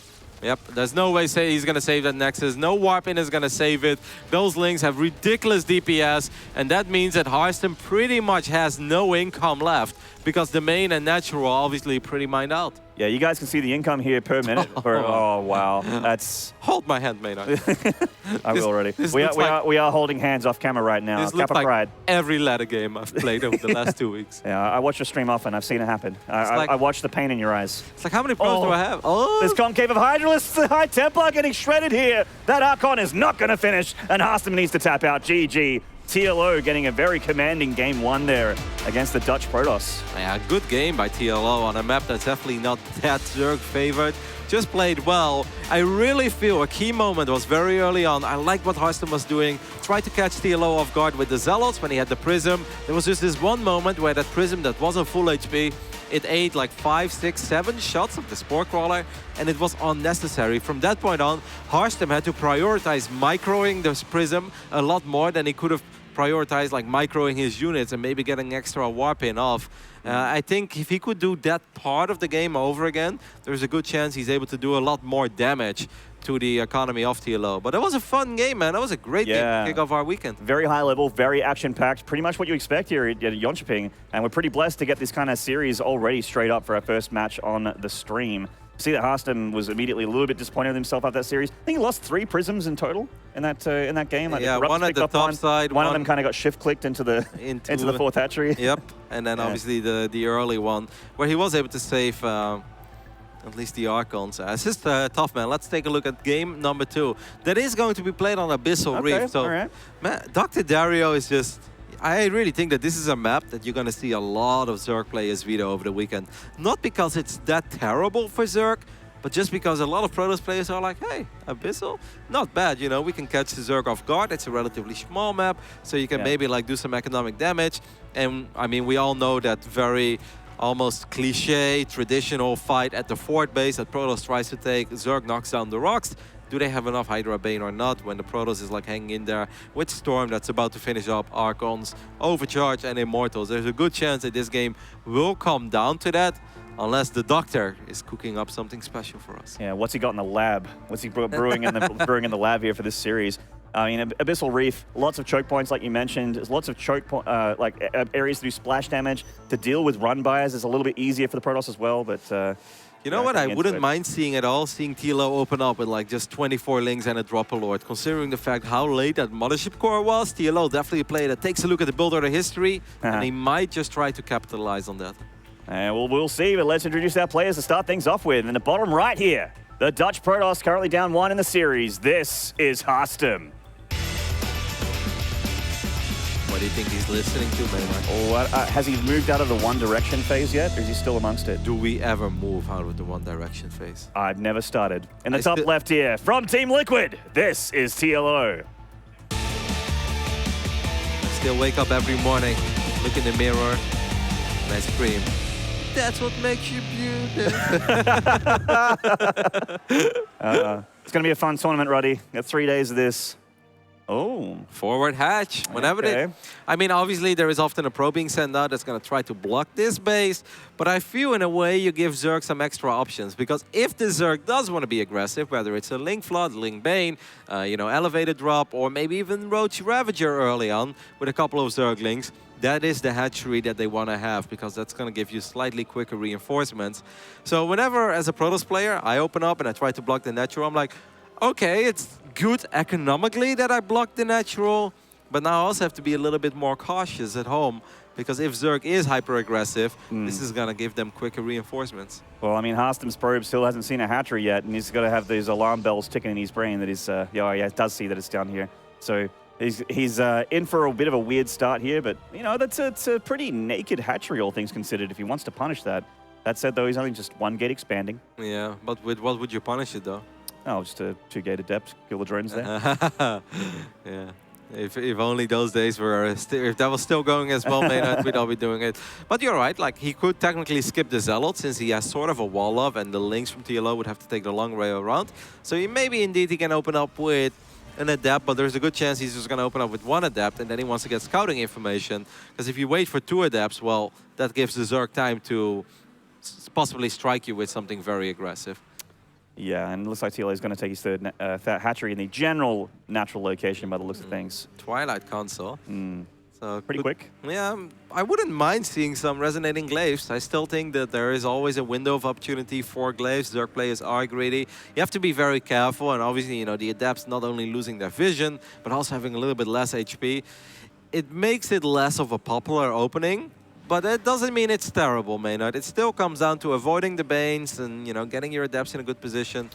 Yep, there's no way he's going to save that Nexus. No Warp-In is going to save it. Those Lings have ridiculous DPS, and that means that Harstem pretty much has no income left because the main and natural are obviously pretty mined out. Yeah, you guys can see the income here per minute. Oh, wow. That's... Hold my hand, Maynard. I will already. We are holding hands off camera right now. This looks like every ladder game I've played over the last 2 weeks. Yeah, I watch your stream often. I've seen it happen. I watch the pain in your eyes. It's like, how many pros do I have? Oh, this concave of Hydralisks, the High Templar getting shredded here. That Archon is not going to finish, and Harstem needs to tap out. GG. TLO getting a very commanding game 1 there against the Dutch Protoss. Yeah, good game by TLO on a map that's definitely not that Zerg favored. Just played well. I really feel a key moment was very early on. I liked what Harstem was doing. Tried to catch TLO off guard with the Zealots when he had the Prism. There was just this one moment where that Prism that wasn't full HP, it ate like 5, 6, 7 shots of the Spore Crawler, and it was unnecessary. From that point on, Harstem had to prioritize microing this Prism a lot more than he could have prioritized like microing his units and maybe getting extra Warp-In off. I think if he could do that part of the game over again, there's a good chance he's able to do a lot more damage to the economy of TLO. But it was a fun game, man. That was a great game to kick off our weekend. Very high level, very action-packed. Pretty much what you expect here at Jönköping. And we're pretty blessed to get this kind of series already straight up for our first match on the stream. See that Harstem was immediately a little bit disappointed with himself after that series. I think he lost 3 prisms in total in that game. Like yeah, one at the top side. One of them kind of got shift-clicked into the 4th hatchery. Yep, and then obviously the early one, where he was able to save at least the Archons. It's just tough, man. Let's take a look at game number 2. That is going to be played on Abyssal Reef. So, man, Dr. Dario is just... I really think that this is a map that you're going to see a lot of Zerg players veto over the weekend. Not because it's that terrible for Zerg, but just because a lot of Protoss players are like, hey, Abyssal, not bad, you know, we can catch the Zerg off guard. It's a relatively small map, so you can maybe like do some economic damage. And I mean, we all know that very almost cliche, traditional fight at the fort base that Protoss tries to take. Zerg knocks down the rocks. Do they have enough Hydra Bane or not when the Protoss is like hanging in there with Storm that's about to finish up Archons, Overcharge and Immortals? There's a good chance that this game will come down to that unless the Doctor is cooking up something special for us. Yeah, what's he got in the lab? What's he brewing in the lab here for this series? I mean, Abyssal Reef, lots of choke points like you mentioned. There's lots of choke areas to do splash damage. To deal with run buyers is a little bit easier for the Protoss as well, but... you know what, I wouldn't mind seeing at all, seeing TLO open up with like just 24 Lings and a Dropper Lord. Considering the fact how late that Mothership Core was, TLO definitely a player that takes a look at the build order history, and he might just try to capitalize on that. Well, we'll see, but let's introduce our players to start things off with. In the bottom right here, the Dutch Protoss currently down 1 in the series. This is Harstem. What do you think he's listening to, Maynard? Oh, has he moved out of the One Direction phase yet, or is he still amongst it? Do we ever move out of the One Direction phase? I've never started. In the top left here, from Team Liquid, this is TLO. I still wake up every morning, look in the mirror, and I scream, that's what makes you beautiful. It's going to be a fun tournament, Ruddy. Got 3 days of this. Oh. Forward hatch, whenever they... I mean, obviously, there is often a probe being sent out that's going to try to block this base, but I feel, in a way, you give Zerg some extra options, because if the Zerg does want to be aggressive, whether it's a Link Flood, Link Bane, you know, Elevated Drop, or maybe even Roach Ravager early on with a couple of Zerglings, that is the hatchery that they want to have, because that's going to give you slightly quicker reinforcements. So whenever, as a Protoss player, I open up and I try to block the natural, I'm like, okay, it's good economically that I blocked the natural, but now I also have to be a little bit more cautious at home, because if Zerg is hyper-aggressive, this is going to give them quicker reinforcements. Well, I mean, Harstem's probe still hasn't seen a hatchery yet, and he's got to have these alarm bells ticking in his brain that he's, yeah, he does see that it's down here. So he's in for a bit of a weird start here, but, you know, it's a pretty naked hatchery, all things considered, if he wants to punish that. That said, though, he's only just one gate expanding. Yeah, but with what would you punish it, though? Oh, just a 2-gate adept, kill the drones there. Yeah. If only those days were, if that was still going as well, we'd all be doing it. But you're right, like he could technically skip the Zealot since he has sort of a wall of, and the links from TLO would have to take the long way around. So maybe indeed he can open up with an adept, but there's a good chance he's just going to open up with one adept, and then he wants to get scouting information. Because if you wait for 2 adepts, well, that gives the Zerg time to possibly strike you with something very aggressive. Yeah, and it looks like TLO is going to take his third hatchery in the general natural location by the looks of things. Twilight console. So pretty quick. Yeah, I wouldn't mind seeing some resonating glaives. I still think that there is always a window of opportunity for glaives. Zerg players are greedy. You have to be very careful, and obviously, you know, the adepts not only losing their vision, but also having a little bit less HP. It makes it less of a popular opening. But that doesn't mean it's terrible, Maynard. It still comes down to avoiding the Banes and, you know, getting your adepts in a good position.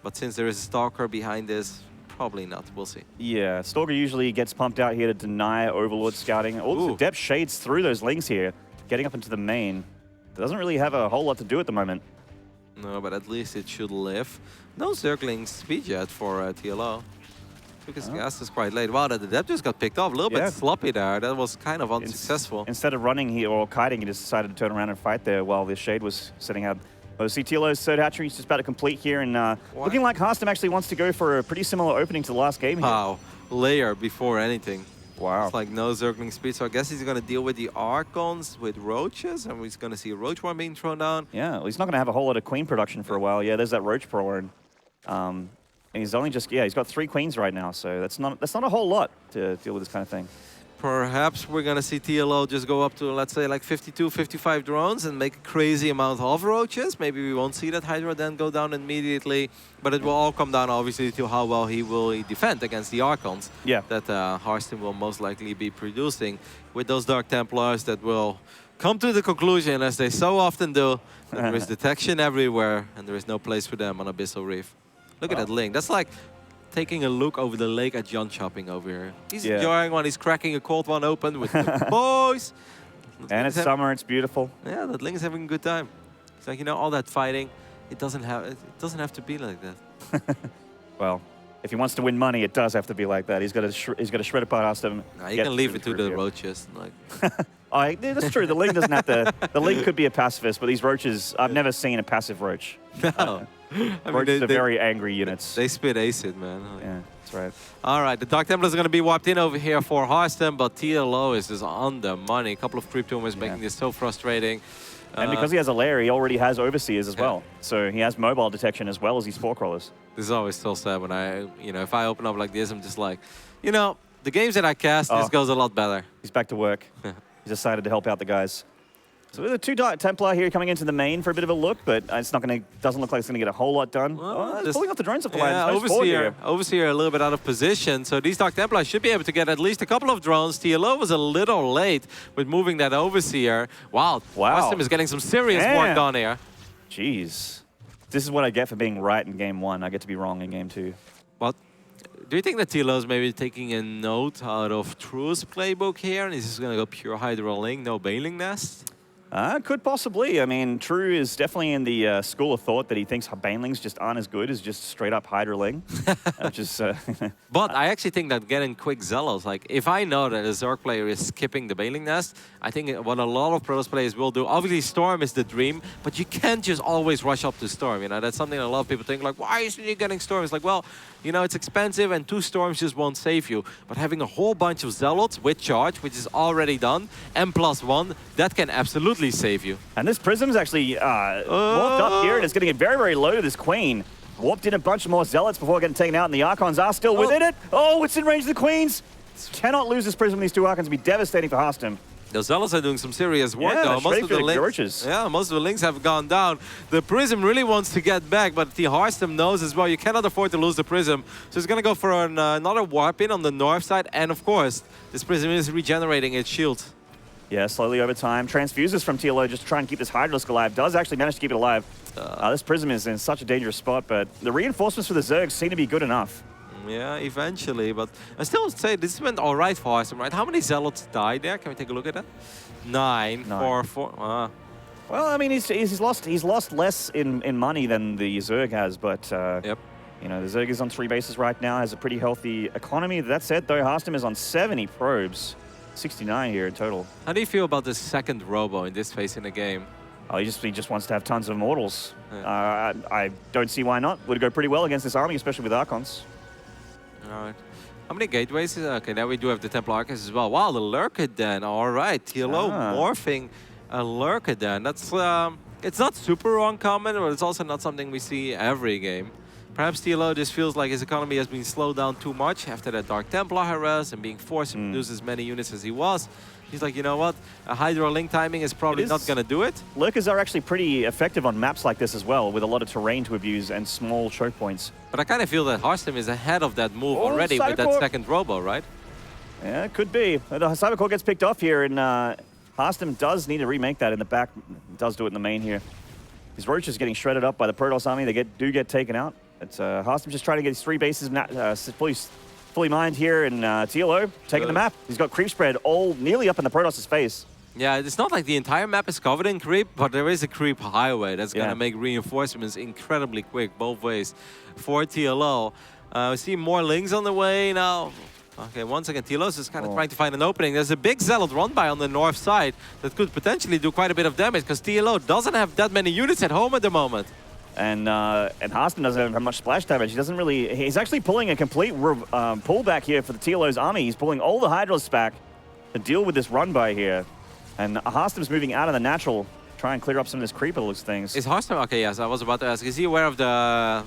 But since there is a Stalker behind this, probably not. We'll see. Yeah, Stalker usually gets pumped out here to deny Overlord scouting. All the adept shades through those links here, getting up into the main. It doesn't really have a whole lot to do at the moment. No, but at least it should live. No Zergling speed yet for TLO. Because gas is quite late. Wow, the adept just got picked off. A little bit sloppy there. That was kind of unsuccessful. Instead of running here or kiting, he just decided to turn around and fight there while the shade was setting out. Oh, see TLO's third hatchery is just about to complete here, and looking like Harstem actually wants to go for a pretty similar opening to the last game here. Wow, layer before anything. Wow. It's like no Zergling speed, so I guess he's going to deal with the Archons with Roaches, and he's going to see a Roach one being thrown down. Yeah, well, he's not going to have a whole lot of Queen production for a while. Yeah, there's that Roach Prowler. And he's only just, he's got 3 Queens right now, so that's not a whole lot to deal with this kind of thing. Perhaps we're going to see TLO just go up to, let's say, like 52, 55 drones and make a crazy amount of Roaches. Maybe we won't see that Hydra then go down immediately, but it will all come down, obviously, to how well he will defend against the Archons that Harstem will most likely be producing with those Dark Templars that will come to the conclusion, as they so often do, that there is detection everywhere and there is no place for them on Abyssal Reef. Look at that link. That's like taking a look over the lake at Jönköping over here. He's enjoying one. He's cracking a cold one open with the boys. And it's summer. It's beautiful. Yeah, that link is having a good time. It's like, you know, all that fighting. It doesn't have to be like that. Well, if he wants to win money, it does have to be like that. He's got to shred apart Harstem. Nah, you can leave it to the Roaches. Like. That's true. The Link doesn't have to. The Link could be a pacifist, but these Roaches, I've never seen a passive Roach. No. Roaches are very angry units. They spit acid, man. Yeah, that's right. All right, the Dark Templars are going to be wiped in over here for Harstem, but TLO is just on the money. A couple of Creep Tumors making this so frustrating. And because he has a lair, he already has Overseers as well. So he has mobile detection as well as these Spore Crawlers. This is always so sad when if I open up like this, I'm just like, the games that I cast, this goes a lot better. He's back to work. He's decided to help out the guys. So there's a 2 Dark Templar here coming into the main for a bit of a look, but it's not going to, doesn't look like it's going to get a whole lot done. Just pulling off the drones off the line. Overseer a little bit out of position, so these Dark Templars should be able to get at least a couple of drones. TLO was a little late with moving that Overseer. Wow. Harstem is getting some serious work done here. Jeez. This is what I get for being right in game 1. I get to be wrong in game 2. But do you think that TLO is maybe taking a note out of True's playbook here, and he's just going to go pure Hydra Link, no Baneling Nest? Could possibly. I mean, True is definitely in the school of thought that he thinks Banelings just aren't as good as just straight up Hydra Ling. Which is, but I actually think that getting quick Zealots, like if I know that a Zerg player is skipping the Baneling Nest, I think what a lot of Protoss players will do, obviously Storm is the dream, but you can't just always rush up to Storm. You know, that's something a lot of people think, like, why isn't he getting Storm? It's like, well, you know, it's expensive and 2 Storms just won't save you. But having a whole bunch of Zealots with charge, which is already done, and +1, that can absolutely save you. And this Prism's actually warped up here, and it's getting it very, very low to this Queen. Warped in a bunch more Zealots before getting taken out, and the Archons are still within it. Oh, it's in range of the Queens. Cannot lose this Prism. These 2 Archons would be devastating for Harstem. The Zealots are doing some serious work, Yeah, though. straight for the Gorges. Yeah, most of the links have gone down. The Prism really wants to get back, but the Harstem knows as well you cannot afford to lose the Prism. So he's going to go for another warp in on the north side. And of course, this Prism is regenerating its shield. Yeah, slowly over time. Transfuses from TLO just to try and keep this Hydralisk alive. Does actually manage to keep it alive. This Prism is in such a dangerous spot, but the reinforcements for the Zergs seem to be good enough. Yeah, eventually, but I still would say this went all right for Harstem, right? How many Zealots died there? Can we take a look at that? 9. 4. Well, I mean, he's lost less in money than the Zerg has, but yep. You know, the Zerg is on 3 bases right now, has a pretty healthy economy. That said, though, Harstem is on 70 probes, 69 here in total. How do you feel about the second Robo in this phase in the game? Oh, he just wants to have tons of Immortals. Yeah. I don't see why not. Would go pretty well against this army, especially with Archons. All right. How many gateways? Okay, now we do have the Templar Archers as well. Wow, the Lurker Den. All right, TLO morphing a Lurker Den. That's it's not super uncommon, but it's also not something we see every game. Perhaps TLO just feels like his economy has been slowed down too much after that Dark Templar harass and being forced to produce as many units as he was. He's like, you know what? A Hydro Link timing is probably not going to do it. Lurkers are actually pretty effective on maps like this as well, with a lot of terrain to abuse and small choke points. But I kind of feel that Harstem is ahead of that move already with that second Robo, right? Yeah, it could be. The Cybercore gets picked off here, and Harstem does need to remake that in the back. Does do it in the main here. His Roach is getting shredded up by the Protoss army. They do get taken out. It's Harstem just trying to get his 3 bases fully mined here, and TLO taking the map. He's got creep spread all nearly up in the Protoss' face. Yeah, it's not like the entire map is covered in creep, but there is a creep highway that's going to make reinforcements incredibly quick both ways for TLO. We see more links on the way now. Okay, once again, TLO is kind of trying to find an opening. There's a big Zealot run by on the north side that could potentially do quite a bit of damage because TLO doesn't have that many units at home at the moment. And Harstem doesn't have much splash damage. He's actually pulling a complete pullback here for the TLO's army. He's pulling all the Hydralisks back to deal with this run by here. And Harstem's moving out of the natural, try and clear up some of this creeper looks things. Is Harstem, okay, yes, I was about to ask, is he aware of the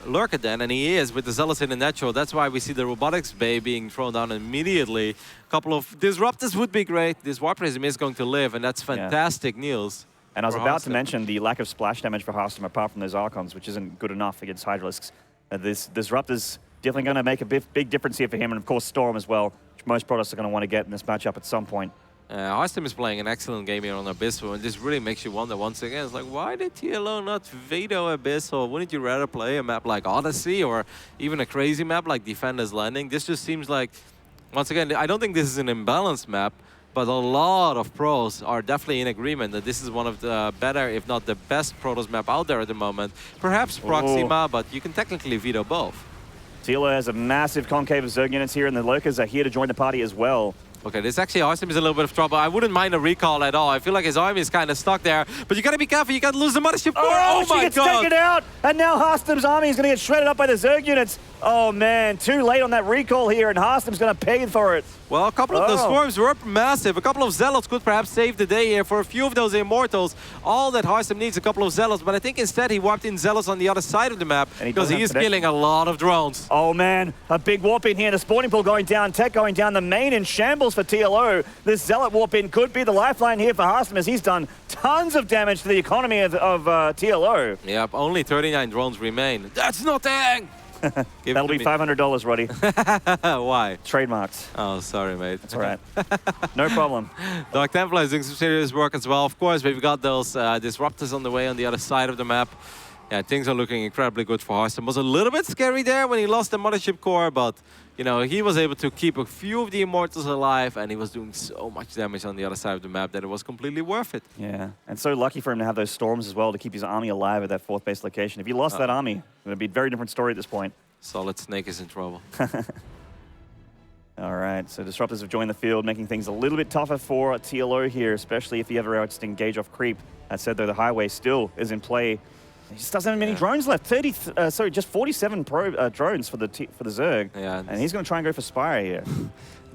Lurker Den? And he is with the Zealots in the natural. That's why we see the Robotics Bay being thrown down immediately. A couple of Disruptors would be great. This Warp Prism is going to live, and that's fantastic news. And I was about to mention the lack of splash damage for Harstem apart from those Archons, which isn't good enough against Hydralisks. This Disruptor's definitely going to make a big difference here for him, and of course Storm as well, which most Protoss are going to want to get in this matchup at some point. Harstem is playing an excellent game here on Abyssal, and this really makes you wonder once again, it's like, why did TLO not veto Abyssal? Wouldn't you rather play a map like Odyssey or even a crazy map like Defender's Landing? This just seems like, once again, I don't think this is an imbalanced map, but a lot of pros are definitely in agreement that this is one of the better, if not the best Protoss map out there at the moment. Perhaps Proxima, but you can technically veto both. TLO has a massive concave of Zerg units here, and the Lurkers are here to join the party as well. Okay, this actually Harstem is a little bit of trouble. I wouldn't mind a recall at all. I feel like his army is kind of stuck there. But you got to be careful. You got to lose the Mothership Core. Oh my God! She gets taken out, and now Harstem's army is going to get shredded up by the Zerg units. Oh man, too late on that recall here, and Harstem's going to pay for it. Well, a couple of those swarms were massive. A couple of Zealots could perhaps save the day here for a few of those Immortals. All that Harstem needs a couple of Zealots, but I think instead he warped in Zealots on the other side of the map because he is killing a lot of drones. Oh man, a big warp in here. The spawning pool going down, tech going down. The main in shambles for TLO. This Zealot warp in could be the lifeline here for Harstem as he's done tons of damage to the economy of TLO. Yep, only 39 drones remain. That's nothing! That'll be $500, Roddy. Why? Trademarked. Oh, sorry, mate. That's all right. No problem. Dark Templar is doing some serious work as well. Of course, we've got those Disruptors on the way on the other side of the map. Yeah, things are looking incredibly good for Harstem. Was a little bit scary there when he lost the Mothership Core, but you know, he was able to keep a few of the Immortals alive, and he was doing so much damage on the other side of the map that it was completely worth it. Yeah, and so lucky for him to have those storms as well to keep his army alive at that 4th base location. If he lost that army, it would be a very different story at this point. Solid Snake is in trouble. All right, so Disruptors have joined the field, making things a little bit tougher for TLO here, especially if he ever wants to engage off creep. That said, though, the highway still is in play. He just doesn't have many drones left. Just 47 drones for the Zerg. Yeah, and he's going to try and go for Spire here.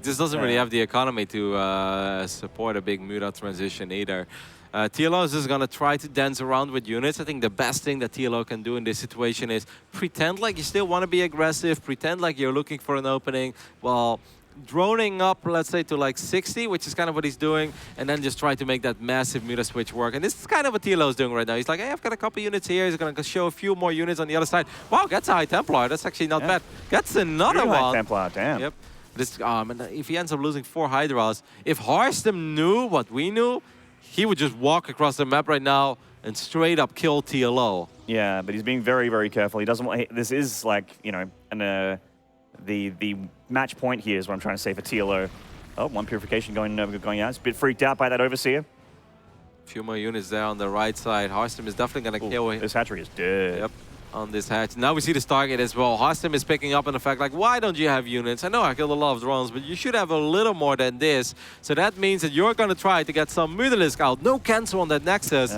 This doesn't really have the economy to support a big Muta transition either. TLO is just going to try to dance around with units. I think the best thing that TLO can do in this situation is pretend like you still want to be aggressive, pretend like you're looking for an opening, while droning up, let's say, to like 60, which is kind of what he's doing, and then just try to make that massive meter switch work. And this is kind of what TLO is doing right now. He's like, hey, I've got a couple units here. He's going to show a few more units on the other side. Wow, that's a High Templar. That's actually not bad. That's another one. High Templar, damn. Yep. This, and if he ends up losing 4 Hydras, if Harstem knew what we knew, he would just walk across the map right now and straight up kill TLO. Yeah, but he's being very, very careful. He doesn't want. This is like, you know, the match point here is what I'm trying to say for TLO. Oh, 1 purification going out. He's a bit freaked out by that Overseer. A few more units there on the right side. Harstem is definitely going to kill him. This hatchery is dead. Yep, on this hatch. Now we see the Stargate as well. Harstem is picking up on the fact, like, why don't you have units? I know I killed a lot of drones, but you should have a little more than this. So that means that you're going to try to get some Mutalisk out. No cancel on that Nexus.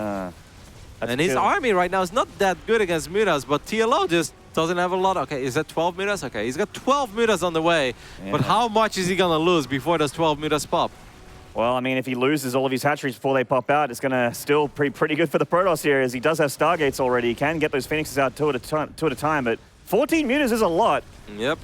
And his army right now is not that good against Mutas, but TLO just doesn't have a lot. Okay, is that 12 Mutas? Okay, he's got 12 Mutas on the way. Yeah. But how much is he going to lose before those 12 Mutas pop? Well, I mean, if he loses all of his hatcheries before they pop out, it's going to still be pretty good for the Protoss here, as he does have Stargates already. He can get those Phoenixes out two at a time, but 14 Mutas is a lot. Yep.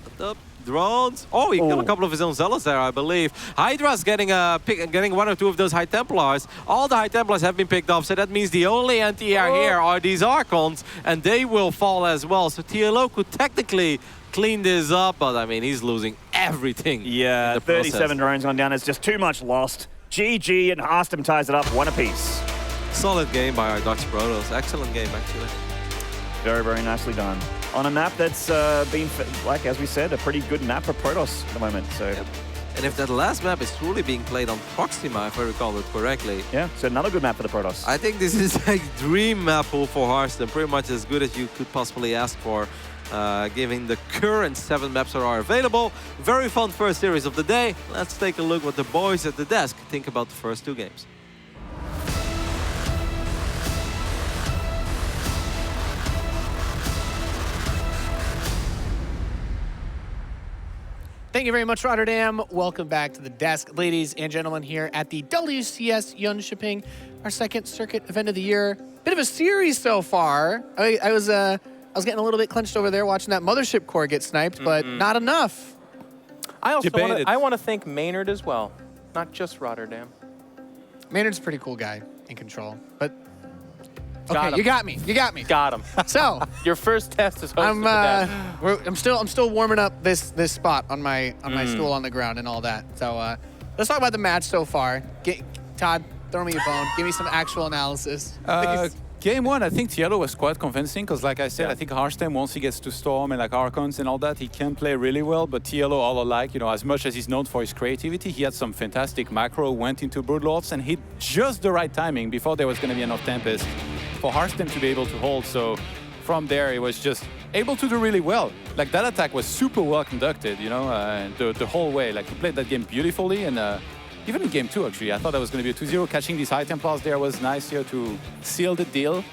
Drones. Oh, he killed a couple of his own Zealots there, I believe. Hydra's getting 1 or 2 of those High Templars. All the High Templars have been picked up, so that means the only anti-air here are these Archons, and they will fall as well. So TLO could technically clean this up, but I mean, he's losing everything. Yeah, 37 drones gone down. It's just too much lost. GG, and Harstem ties it up 1 apiece. Solid game by our Dutch Protoss. Excellent game, actually. Very, very nicely done. On a map that's been, like, as we said, a pretty good map for Protoss at the moment. So. Yep. And if that last map is truly being played on Proxima, if I recall it correctly. Yeah, so another good map for the Protoss. I think this is a dream map pool for Harstem. Pretty much as good as you could possibly ask for, given the current 7 maps that are available. Very fun first series of the day. Let's take a look what the boys at the desk think about the first 2 games. Thank you very much, Rotterdam. Welcome back to the desk, ladies and gentlemen, here at the WCS Jönköping, our 2nd circuit event of the year. Bit of a series so far. I was getting a little bit clenched over there watching that mothership core get sniped, but not enough. I also want to thank Maynard as well, not just Rotterdam. Maynard's a pretty cool guy in control, but Got him. You got me. You got me. Got him. So your first test is hosted. I'm still warming up this spot on my stool on the ground and all that. So let's talk about the match so far. Todd, throw me a bone. Give me some actual analysis. Game 1, I think TLO was quite convincing because, like I said, I think Harstem, once he gets to Storm and like Archons and all that, he can play really well. But TLO, all alike, you know, as much as he's known for his creativity, he had some fantastic macro, went into Broodlords and hit just the right timing before there was going to be enough Tempest for Harstem to be able to hold. So from there, he was just able to do really well. Like, that attack was super well conducted, you know, the whole way. Like, he played that game beautifully, and even in game 2, actually, I thought that was going to be a 2-0. Catching these High Templars there was nice here to seal the deal.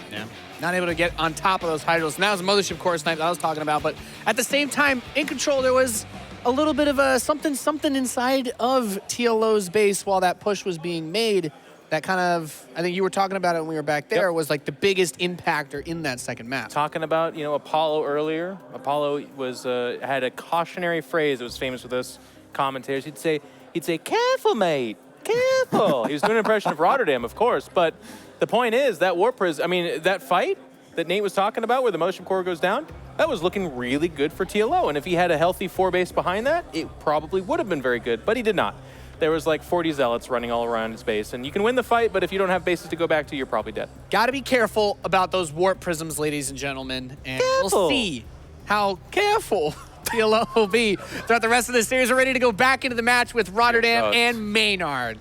Yeah. Not able to get on top of those Hydras. Now it's a Mothership Core snipe that I was talking about, but at the same time, in control, there was a little bit of a something inside of TLO's base while that push was being made. That kind of, I think you were talking about it when we were back there, was like the biggest impactor in that second map. Talking about, you know, Apollo earlier. Apollo was had a cautionary phrase that was famous with us commentators. He'd say, careful, mate, careful. He was doing an impression of Rotterdam, of course, but the point is that Warp Prism, I mean, that fight that Nate was talking about where the motion core goes down, that was looking really good for TLO. And if he had a healthy 4 base behind that, it probably would have been very good, but he did not. There was like 40 Zealots running all around his base. And you can win the fight, but if you don't have bases to go back to, you're probably dead. Got to be careful about those Warp Prisms, ladies and gentlemen. And we'll see how careful TLO will be throughout the rest of this series. We're ready to go back into the match with Rotterdam and Maynard.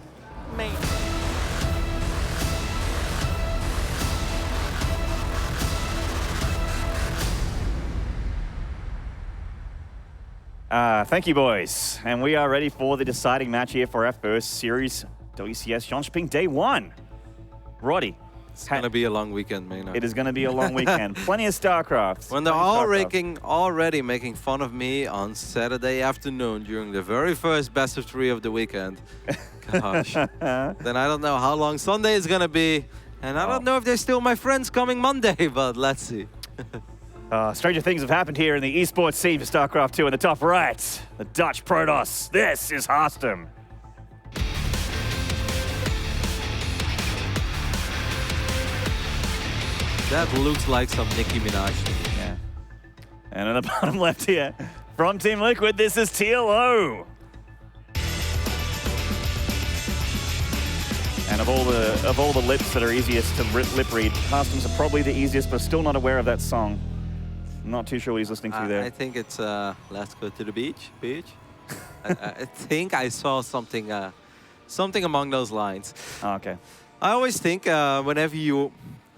Thank you, boys. And we are ready for the deciding match here for our first series, WCS Jönköping Day 1. Roddy. It's going to be a long weekend, Maynard. It is going to be a long weekend. Plenty of StarCraft. When they're already making fun of me on Saturday afternoon during the very first best of 3 of the weekend, gosh, then I don't know how long Sunday is going to be. And I don't know if they're still my friends coming Monday, but let's see. Stranger things have happened here in the esports scene for StarCraft 2 in the top right. The Dutch Protoss. This is Harstem. That looks like some Nicki Minaj to me. Yeah. And in the bottom left here, from Team Liquid, this is TLO. And of all the lips that are easiest to lip read, Harstem's are probably the easiest, but still not aware of that song. I'm not too sure what he's listening to there. I think it's Let's Go to the Beach. I think I saw something along those lines. Oh, okay. I always think whenever you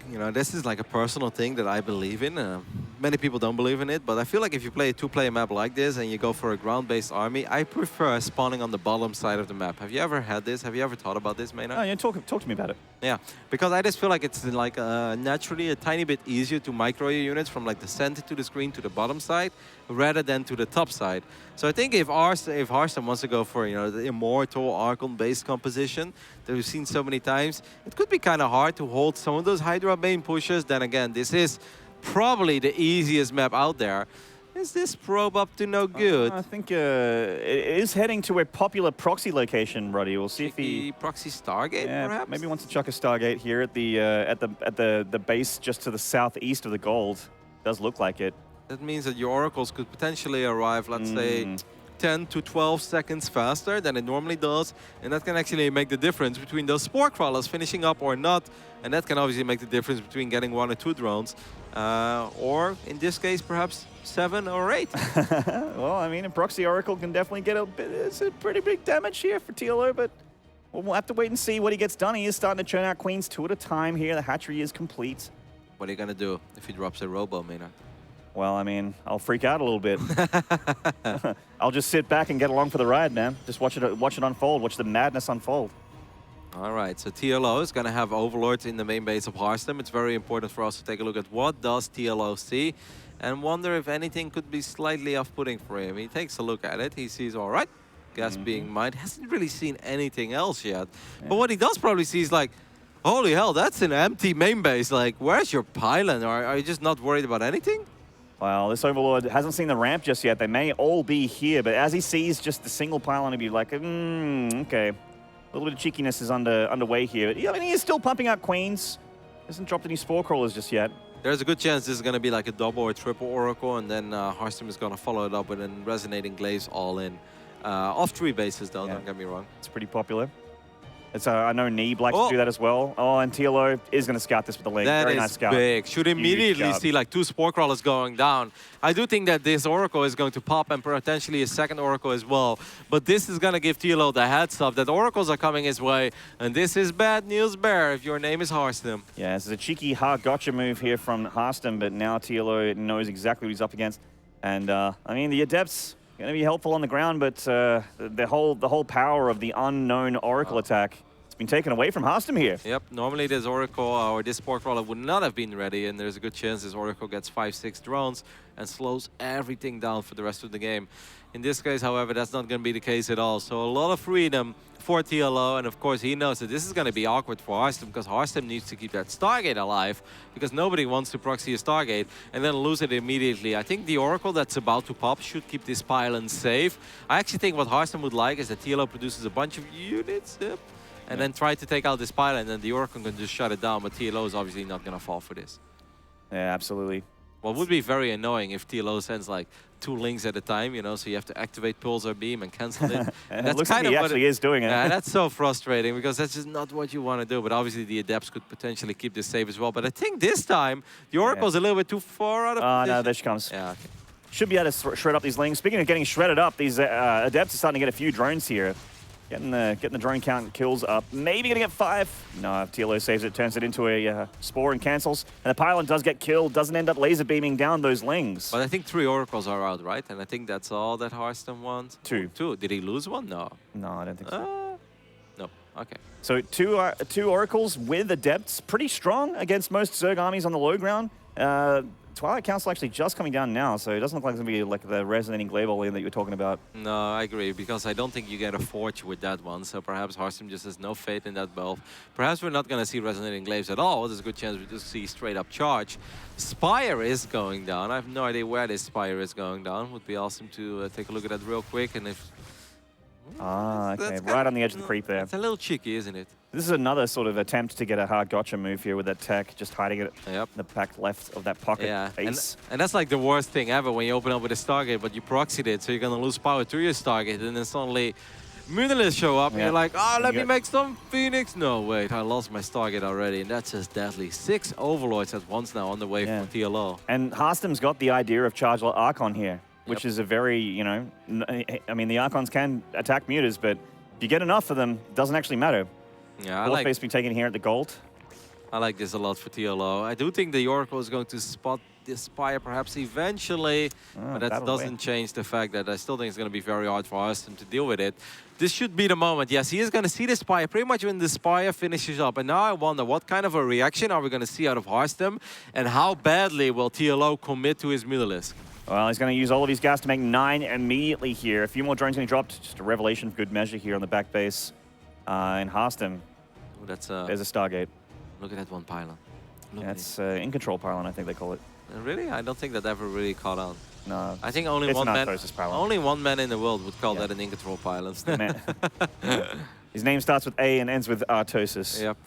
know, this is like a personal thing that I believe in. Many people don't believe in it, but I feel like if you play a two-player map like this and you go for a ground-based army, I prefer spawning on the bottom side of the map. Have you ever had this? Have you ever thought about this, Maynard? Oh, yeah, talk to me about it. Yeah, because I just feel like it's like naturally a tiny bit easier to micro your units from like the center to the screen to the bottom side rather than to the top side. So I think if Harstem wants to go for, you know, the immortal Archon-based composition that we've seen so many times, it could be kind of hard to hold some of those Hydra main pushes. Then again, this is probably the easiest map out there. Is this probe up to no good? I think it is heading to a popular proxy location, Ruddy. We'll see if he proxy Stargate, perhaps. Maybe wants to chuck a Stargate here at the base just to the southeast of the gold. Does look like it. That means that your oracles could potentially arrive, let's say, 10 to 12 seconds faster than it normally does, and that can actually make the difference between those spore crawlers finishing up or not, and that can obviously make the difference between getting 1 or 2 drones, or in this case perhaps 7 or 8. Well, I mean, a proxy oracle can definitely get it's a pretty big damage here for TLO, but we'll have to wait and see what he gets done. He is starting to churn out queens 2 at a time here. The hatchery is complete. What are you gonna do if he drops a robo, Maynard? Well, I mean, I'll freak out a little bit. I'll just sit back and get along for the ride, man. Just watch it unfold. Watch the madness unfold. All right, so TLO is going to have overlords in the main base of Harstem. It's very important for us to take a look at what does TLO see and wonder if anything could be slightly off-putting for him. He takes a look at it. He sees, all right, gas being mined. Hasn't really seen anything else yet. Yeah. But what he does probably see is like, holy hell, that's an empty main base. Like, where's your pylon? Are you just not worried about anything? Well, this Overlord hasn't seen the ramp just yet. They may all be here, but as he sees just the single pylon, he'd be like, okay. A little bit of cheekiness is underway here. I mean, he is still pumping out queens. Hasn't dropped any spore crawlers just yet. There's a good chance this is going to be like a double or triple oracle, and then Harstem is going to follow it up with a resonating glaze all in. Off 3 bases, though, don't get me wrong. It's pretty popular. It's I know Neeb likes to do that as well. Oh, and TLO is going to scout this with the link. Very nice scout. That is big. Should immediately see like 2 spore crawlers going down. I do think that this oracle is going to pop and potentially a second oracle as well. But this is going to give TLO the heads up that oracles are coming his way. And this is bad news, Bear, if your name is Harstem. Yeah, this is a cheeky hard gotcha move here from Harstem, but now TLO knows exactly what he's up against. And I mean, the Adepts going to be helpful on the ground, but the whole power of the unknown oracle attack been taken away from Harstem here. Yep, normally this Oracle or this spore crawler would not have been ready, and there's a good chance this Oracle gets 5-6 drones and slows everything down for the rest of the game. In this case, however, that's not going to be the case at all. So a lot of freedom for TLO, and of course he knows that this is going to be awkward for Harstem because Harstem needs to keep that Stargate alive because nobody wants to proxy a Stargate and then lose it immediately. I think the Oracle that's about to pop should keep this pylon safe. I actually think what Harstem would like is that TLO produces a bunch of units. And then try to take out this pylon, and then the Oracle can just shut it down, but TLO is obviously not going to fall for this. Yeah, absolutely. Well, it would be very annoying if TLO sends like 2 links at a time, you know, so you have to activate Pulsar Beam and cancel it. And it looks like he actually is doing it. Yeah, that's so frustrating because that's just not what you want to do. But obviously the Adepts could potentially keep this safe as well. But I think this time the Oracle's a little bit too far out of position. No, there she comes. Yeah, okay. Should be able to shred up these links. Speaking of getting shredded up, these Adepts are starting to get a few drones here. Getting the drone count kills up. Maybe gonna get 5. No, if TLO saves it, turns it into a spore and cancels. And the pylon does get killed, doesn't end up laser beaming down those lings. But I think 3 oracles are out, right? And I think that's all that Harstem wants. 2. 2. Did he lose 1? No. No, I don't think so. No. Okay. So 2 oracles with Adepts, pretty strong against most Zerg armies on the low ground. Twilight Council actually just coming down now, so it doesn't look like it's going to be like the resonating glaive all in that you were talking about. No, I agree, because I don't think you get a forge with that one, so perhaps Harstem just has no faith in that build. Perhaps we're not going to see resonating glaives at all. There's a good chance we just see straight up charge. Spire is going down. I have no idea where this Spire is going down. Would be awesome to take a look at that real quick, and if... Okay, right on the edge of the creep there. It's a little cheeky, isn't it? This is another sort of attempt to get a hard gotcha move here with that tech, just hiding it in the back left of that pocket base. And that's like the worst thing ever when you open up with a Stargate, but you proxied it, so you're going to lose power through your Stargate, and then suddenly Munilist show up, and you're like, oh, let me make some Phoenix. No, wait, I lost my Stargate already, and that's just deadly. 6 Overlords at once now on the way from TLO. And Harstem's got the idea of Charge Archon here, which is a very, you know, I mean, the Archons can attack Mutas, but if you get enough of them, it doesn't actually matter. Yeah, I like base being taken here at the gold. I like this a lot for TLO. I do think the Oracle is going to spot the Spire perhaps eventually, but that doesn't change the fact that I still think it's going to be very hard for Harstem to deal with it. This should be the moment. Yes, he is going to see the Spire pretty much when the Spire finishes up. And now I wonder what kind of a reaction are we going to see out of Harstem, and how badly will TLO commit to his Mutalisk? Well, he's going to use all of his gas to make 9 immediately here. A few more drones going to drop. Just a revelation of good measure here on the back base. In Harstem, there's a Stargate. Look at that one pylon. That's in control pylon, I think they call it. Really? I don't think that ever really caught on. No. I think only one man in the world would call that an in control pylon. His name starts with A and ends with Artosis. Yep.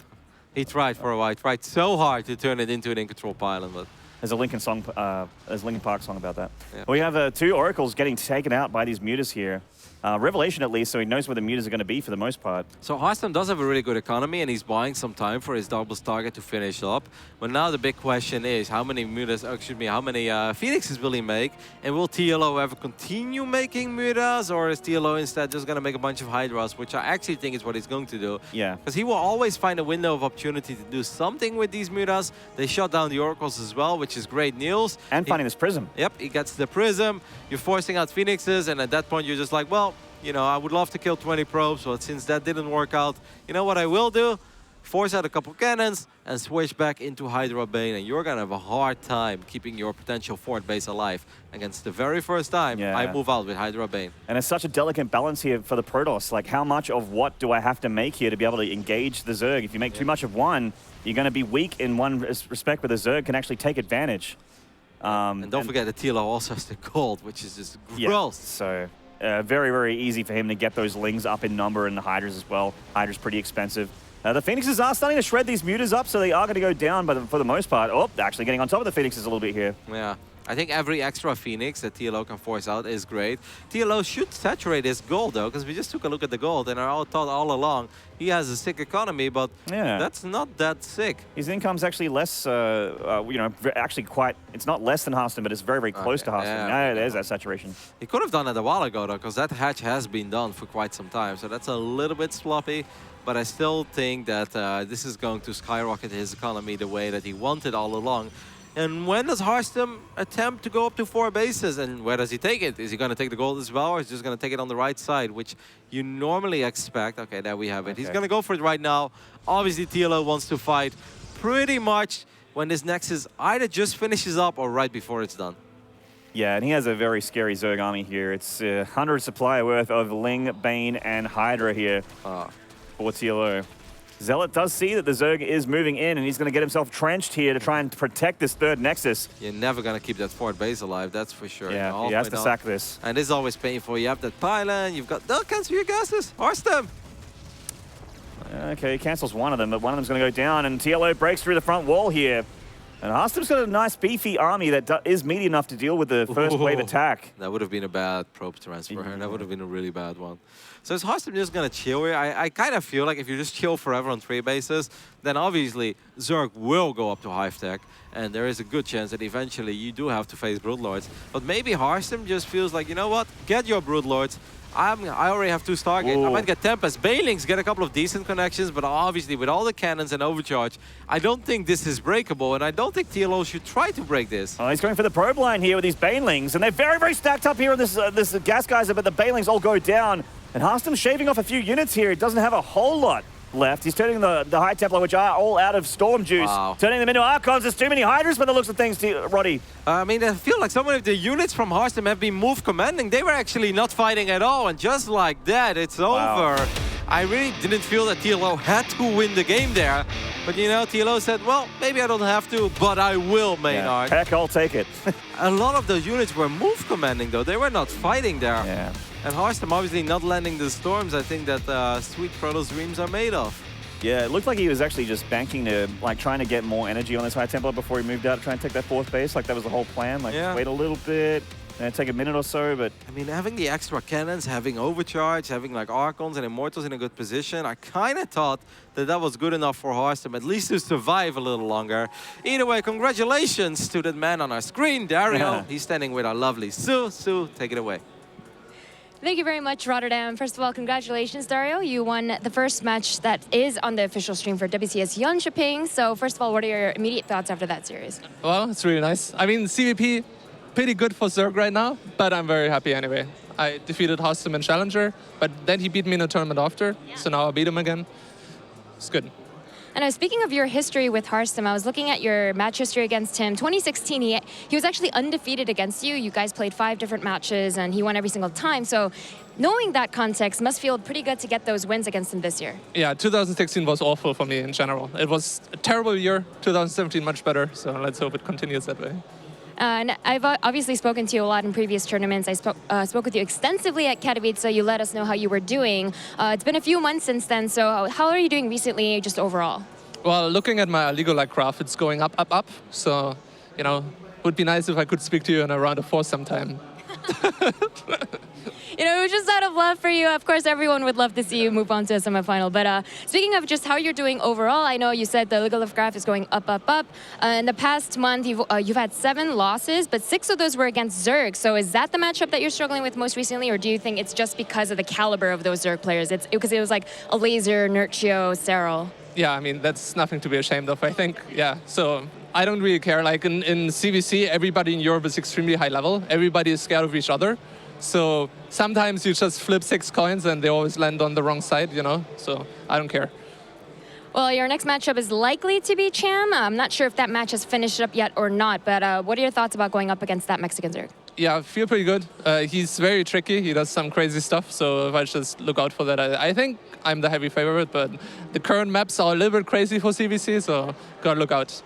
He tried for a while. He tried so hard to turn it into an in control pylon, but. There's a Linkin Park song about that. Yeah. We have 2 Oracles getting taken out by these Mutas here. Revelation at least, so he knows where the Mutas are going to be for the most part. So Harstem does have a really good economy, and he's buying some time for his double Stargate to finish up. But now the big question is, how many Mutas, how many Phoenixes will he make? And will TLO ever continue making Mutas, or is TLO instead just going to make a bunch of Hydras, which I actually think is what he's going to do. Yeah. Because he will always find a window of opportunity to do something with these Mutas. They shut down the Oracles as well, which is great news. And finding this Prism. Yep, he gets the Prism. You're forcing out Phoenixes, and at that point you're just like, well, you know, I would love to kill 20 probes, but since that didn't work out, you know what I will do? Force out a couple cannons and switch back into Hydra Bane, and you're gonna have a hard time keeping your potential fort base alive against the very first time I move out with Hydra Bane. And it's such a delicate balance here for the Protoss. Like, how much of what do I have to make here to be able to engage the Zerg? If you make too much of one, you're gonna be weak in one respect, where the Zerg can actually take advantage. And don't forget that TLO also has the gold, which is just gross. So very, very easy for him to get those Lings up in number, and the Hydras as well. Hydra's pretty expensive. The Phoenixes are starting to shred these Mutas up, so they are going to go down, but for the most part, actually getting on top of the Phoenixes a little bit here. Yeah. I think every extra Phoenix that TLO can force out is great. TLO should saturate his gold, though, because we just took a look at the gold, and I thought all along he has a sick economy, but that's not that sick. His income's actually less, you know, actually quite, it's not less than Harstem, but it's very, very close to Harstem. Yeah, there's that saturation. He could have done it a while ago, though, because that hatch has been done for quite some time, so that's a little bit sloppy. But I still think that this is going to skyrocket his economy the way that he wanted all along. And when does Harstem attempt to go up to 4 bases? And where does he take it? Is he going to take the gold as well, or is he just going to take it on the right side, which you normally expect? Okay, there we have it. He's going to go for it right now. Obviously, TLO wants to fight pretty much when this Nexus either just finishes up or right before it's done. Yeah, and he has a very scary Zerg army here. It's 100 supply worth of Ling, Bane, and Hydra here for TLO. Zealot does see that the Zerg is moving in, and he's going to get himself trenched here to try and protect this 3rd Nexus. You're never going to keep that 4th base alive, that's for sure. Yeah, he has to sack this. And this is always painful. You have that pylon, you've got... They'll cancel your gases. Harstem! Okay, he cancels one of them, but one of them's going to go down, and TLO breaks through the front wall here. And Harstem's got a nice beefy army that is meaty enough to deal with the first wave attack. That would have been a bad probe transfer. That would have been a really bad one. So is Harstem just going to chill here? I kind of feel like if you just chill forever on 3 bases, then obviously Zerg will go up to Hive Tech, and there is a good chance that eventually you do have to face Broodlords. But maybe Harstem just feels like, you know what? Get your Broodlords. I already have 2 Stargates. I might get Tempest. Banelings get a couple of decent connections, but obviously with all the cannons and overcharge, I don't think this is breakable, and I don't think TLO should try to break this. Oh, he's going for the probe line here with these Banelings, and they're very, very stacked up here on this gas geyser, but the Banelings all go down. And Harstem's shaving off a few units here. He doesn't have a whole lot left. He's turning the High Templar, which are all out of Storm Juice. Wow. Turning them into Archons. There's too many Hydras by the looks of things, Roddy. I mean, I feel like some of the units from Harstem have been moved commanding. They were actually not fighting at all, and just like that, it's over. I really didn't feel that TLO had to win the game there. But, you know, TLO said, well, maybe I don't have to, but I will, Maynard. Heck, I'll take it. A lot of those units were move commanding, though. They were not fighting there. Yeah. And Harstem obviously not landing the storms, I think that sweet Protoss dreams are made of. Yeah, it looked like he was actually just banking to, like, trying to get more energy on this High Templar before he moved out to try and take that 4th base. Like, that was the whole plan. Like, Yeah. wait a little bit, and take a minute or so, but... I mean, having the extra cannons, having overcharge, having like Archons and Immortals in a good position, I kind of thought that that was good enough for Harstem, at least to survive a little longer. Either way, congratulations to that man on our screen, Dario. He's standing with our lovely Sue. Sue, take it away. Thank you very much, Rotterdam. First of all, congratulations, Dario. You won the first match that is on the official stream for WCS Jönköping. So first of all, what are your immediate thoughts after that series? Well, it's really nice. I mean, ZvP, pretty good for Zerg right now, but I'm very happy anyway. I defeated Harstem in Challenger, but then he beat me in a tournament after, so now I beat him again. It's good. And speaking of your history with Harstem, I was looking at your match history against him. 2016, he was actually undefeated against you. You guys played 5 different matches, and he won every single time. So knowing that context must feel pretty good to get those wins against him this year. Yeah, 2016 was awful for me in general. It was a terrible year. 2017 much better, so let's hope it continues that way. And I've obviously spoken to you a lot in previous tournaments. I spoke with you extensively at Katowice, so you let us know how you were doing. It's been a few months since then, so how are you doing recently, just overall? Well, looking at my Lego-like graph, it's going up, up, up. So, you know, would be nice if I could speak to you in a round of 4 sometime. You know, it was just out of love for you. Of course, everyone would love to see you move on to a semifinal. But speaking of just how you're doing overall, I know you said the Legolas graph is going up, up, up. In the past month, you've had 7 losses, but 6 of those were against Zerg. So is that the matchup that you're struggling with most recently, or do you think it's just because of the caliber of those Zerg players? It's because it was like a Laser, Nurtio, Serral. Yeah, I mean, that's nothing to be ashamed of, I think. Yeah, so I don't really care. Like in CVC, everybody in Europe is extremely high level. Everybody is scared of each other. So sometimes you just flip 6 coins and they always land on the wrong side, you know? So I don't care. Well, your next matchup is likely to be Cham. I'm not sure if that match has finished up yet or not, but what are your thoughts about going up against that Mexican Zerg? Yeah, I feel pretty good. He's very tricky. He does some crazy stuff. So if I just look out for that, I think I'm the heavy favorite, but the current maps are a little bit crazy for CVC, so gotta look out.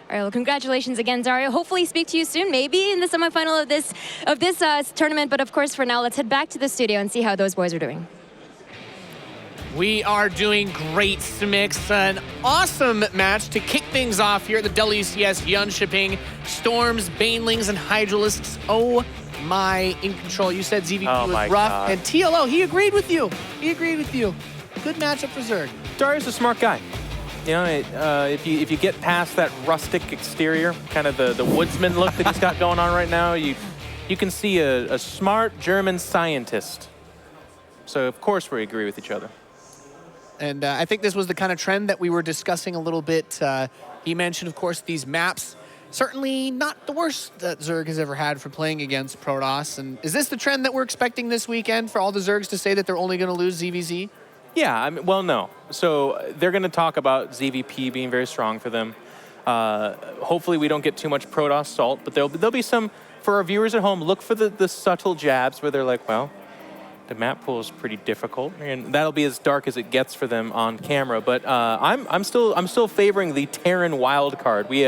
All right, well, congratulations again, Dario. Hopefully speak to you soon, maybe in the semifinal of this tournament. But of course, for now, let's head back to the studio and see how those boys are doing. We are doing great, Smix. An awesome match to kick things off here at the WCS Jönköping. Storms, Banelings, and Hydralisks. Oh my, in control. You said ZvP was rough. God. And TLO, he agreed with you. He agreed with you. Good matchup for Zerg. Dario's a smart guy. You know, if you get past that rustic exterior, kind of the woodsman look that he's got going on right now, you can see a smart German scientist. So of course we agree with each other. And I think this was the kind of trend that we were discussing a little bit. He mentioned, of course, these maps. Certainly not the worst that Zerg has ever had for playing against Protoss. And is this the trend that we're expecting this weekend for all the Zergs to say that they're only going to lose ZVZ? Yeah, I mean, well, no. So they're going to talk about ZvP being very strong for them. Hopefully we don't get too much Protoss salt, but there'll be some, for our viewers at home, look for the subtle jabs where they're like, well, the map pool is pretty difficult, and that'll be as dark as it gets for them on camera. But I'm still favoring the Terran wild card. We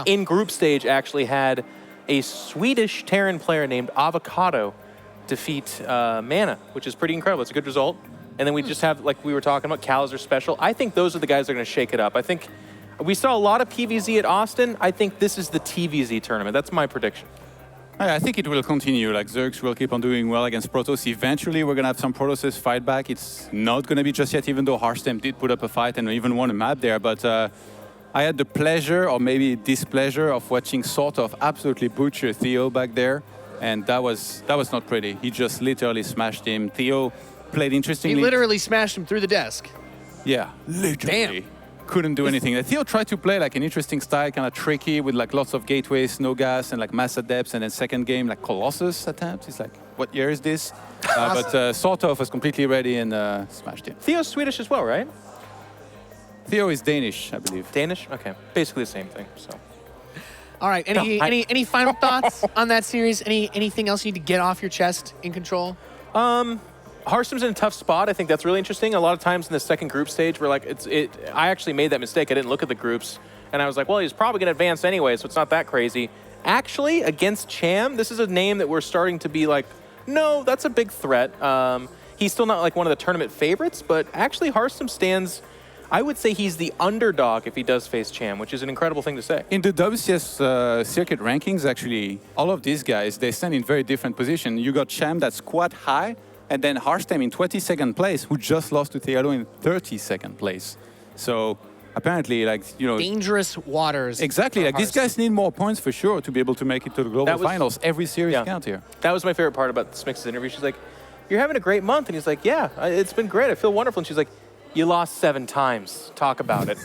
in group stage actually had a Swedish Terran player named Avocado defeat Mana, which is pretty incredible. It's a good result. And then we just have, like we were talking about, Calzer Special. I think those are the guys that are going to shake it up. I think we saw a lot of PVZ at Austin. I think this is the TVZ tournament. That's my prediction. I think it will continue. Like Zergs will keep on doing well against Protoss. Eventually, we're going to have some Protoss fight back. It's not going to be just yet, even though Harstem did put up a fight and even won a map there. But I had the pleasure, or maybe displeasure, of watching sort of absolutely butcher Theo back there. And that was not pretty. He just literally smashed him. Theo played interestingly. He literally smashed him through the desk. Yeah, literally. Damn. Couldn't do anything. Theo tried to play like an interesting style, kind of tricky, with like lots of gateways, no gas, and like mass adepts, and then second game like Colossus attempts. He's like, what year is this? But sort of was completely ready and smashed him. Theo's Swedish as well, right? Theo is Danish, I believe. Danish? Okay. Basically the same thing, so. All right. Any final thoughts on that series? Anything else you need to get off your chest in Control? Harstem's in a tough spot. I think that's really interesting. A lot of times in the second group stage, we're like, I actually made that mistake. I didn't look at the groups. And I was like, well, he's probably going to advance anyway, so it's not that crazy. Actually, against Cham, this is a name that we're starting to be like, no, that's a big threat. He's still not like one of the tournament favorites, but actually Harstem stands, I would say he's the underdog if he does face Cham, which is an incredible thing to say. In the WCS circuit rankings, actually, all of these guys, they stand in very different positions. You got Cham that's quite high, and then Harstem in 22nd place, who just lost to TLO in 32nd place. So apparently, like, you know... Dangerous waters. Exactly. Like, these guys need more points for sure to be able to make it to the global finals. Every series counts here. That was my favorite part about Smix's interview. She's like, you're having a great month. And he's like, yeah, it's been great. I feel wonderful. And she's like, you lost 7 times. Talk about it.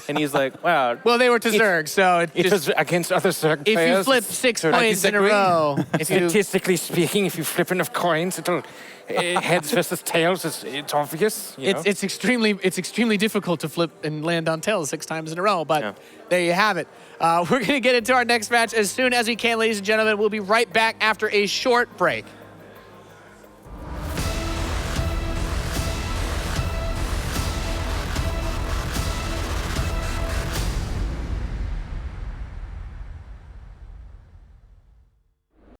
And he's like, wow. Well, they were to Zerg, so it was against other Zerg players. If you flip 6 points in a row, statistically speaking, if you flip enough coins, it'll heads versus tails. It's obvious. It's extremely difficult to flip and land on tails 6 times in a row. But there you have it. We're going to get into our next match as soon as we can, ladies and gentlemen. We'll be right back after a short break.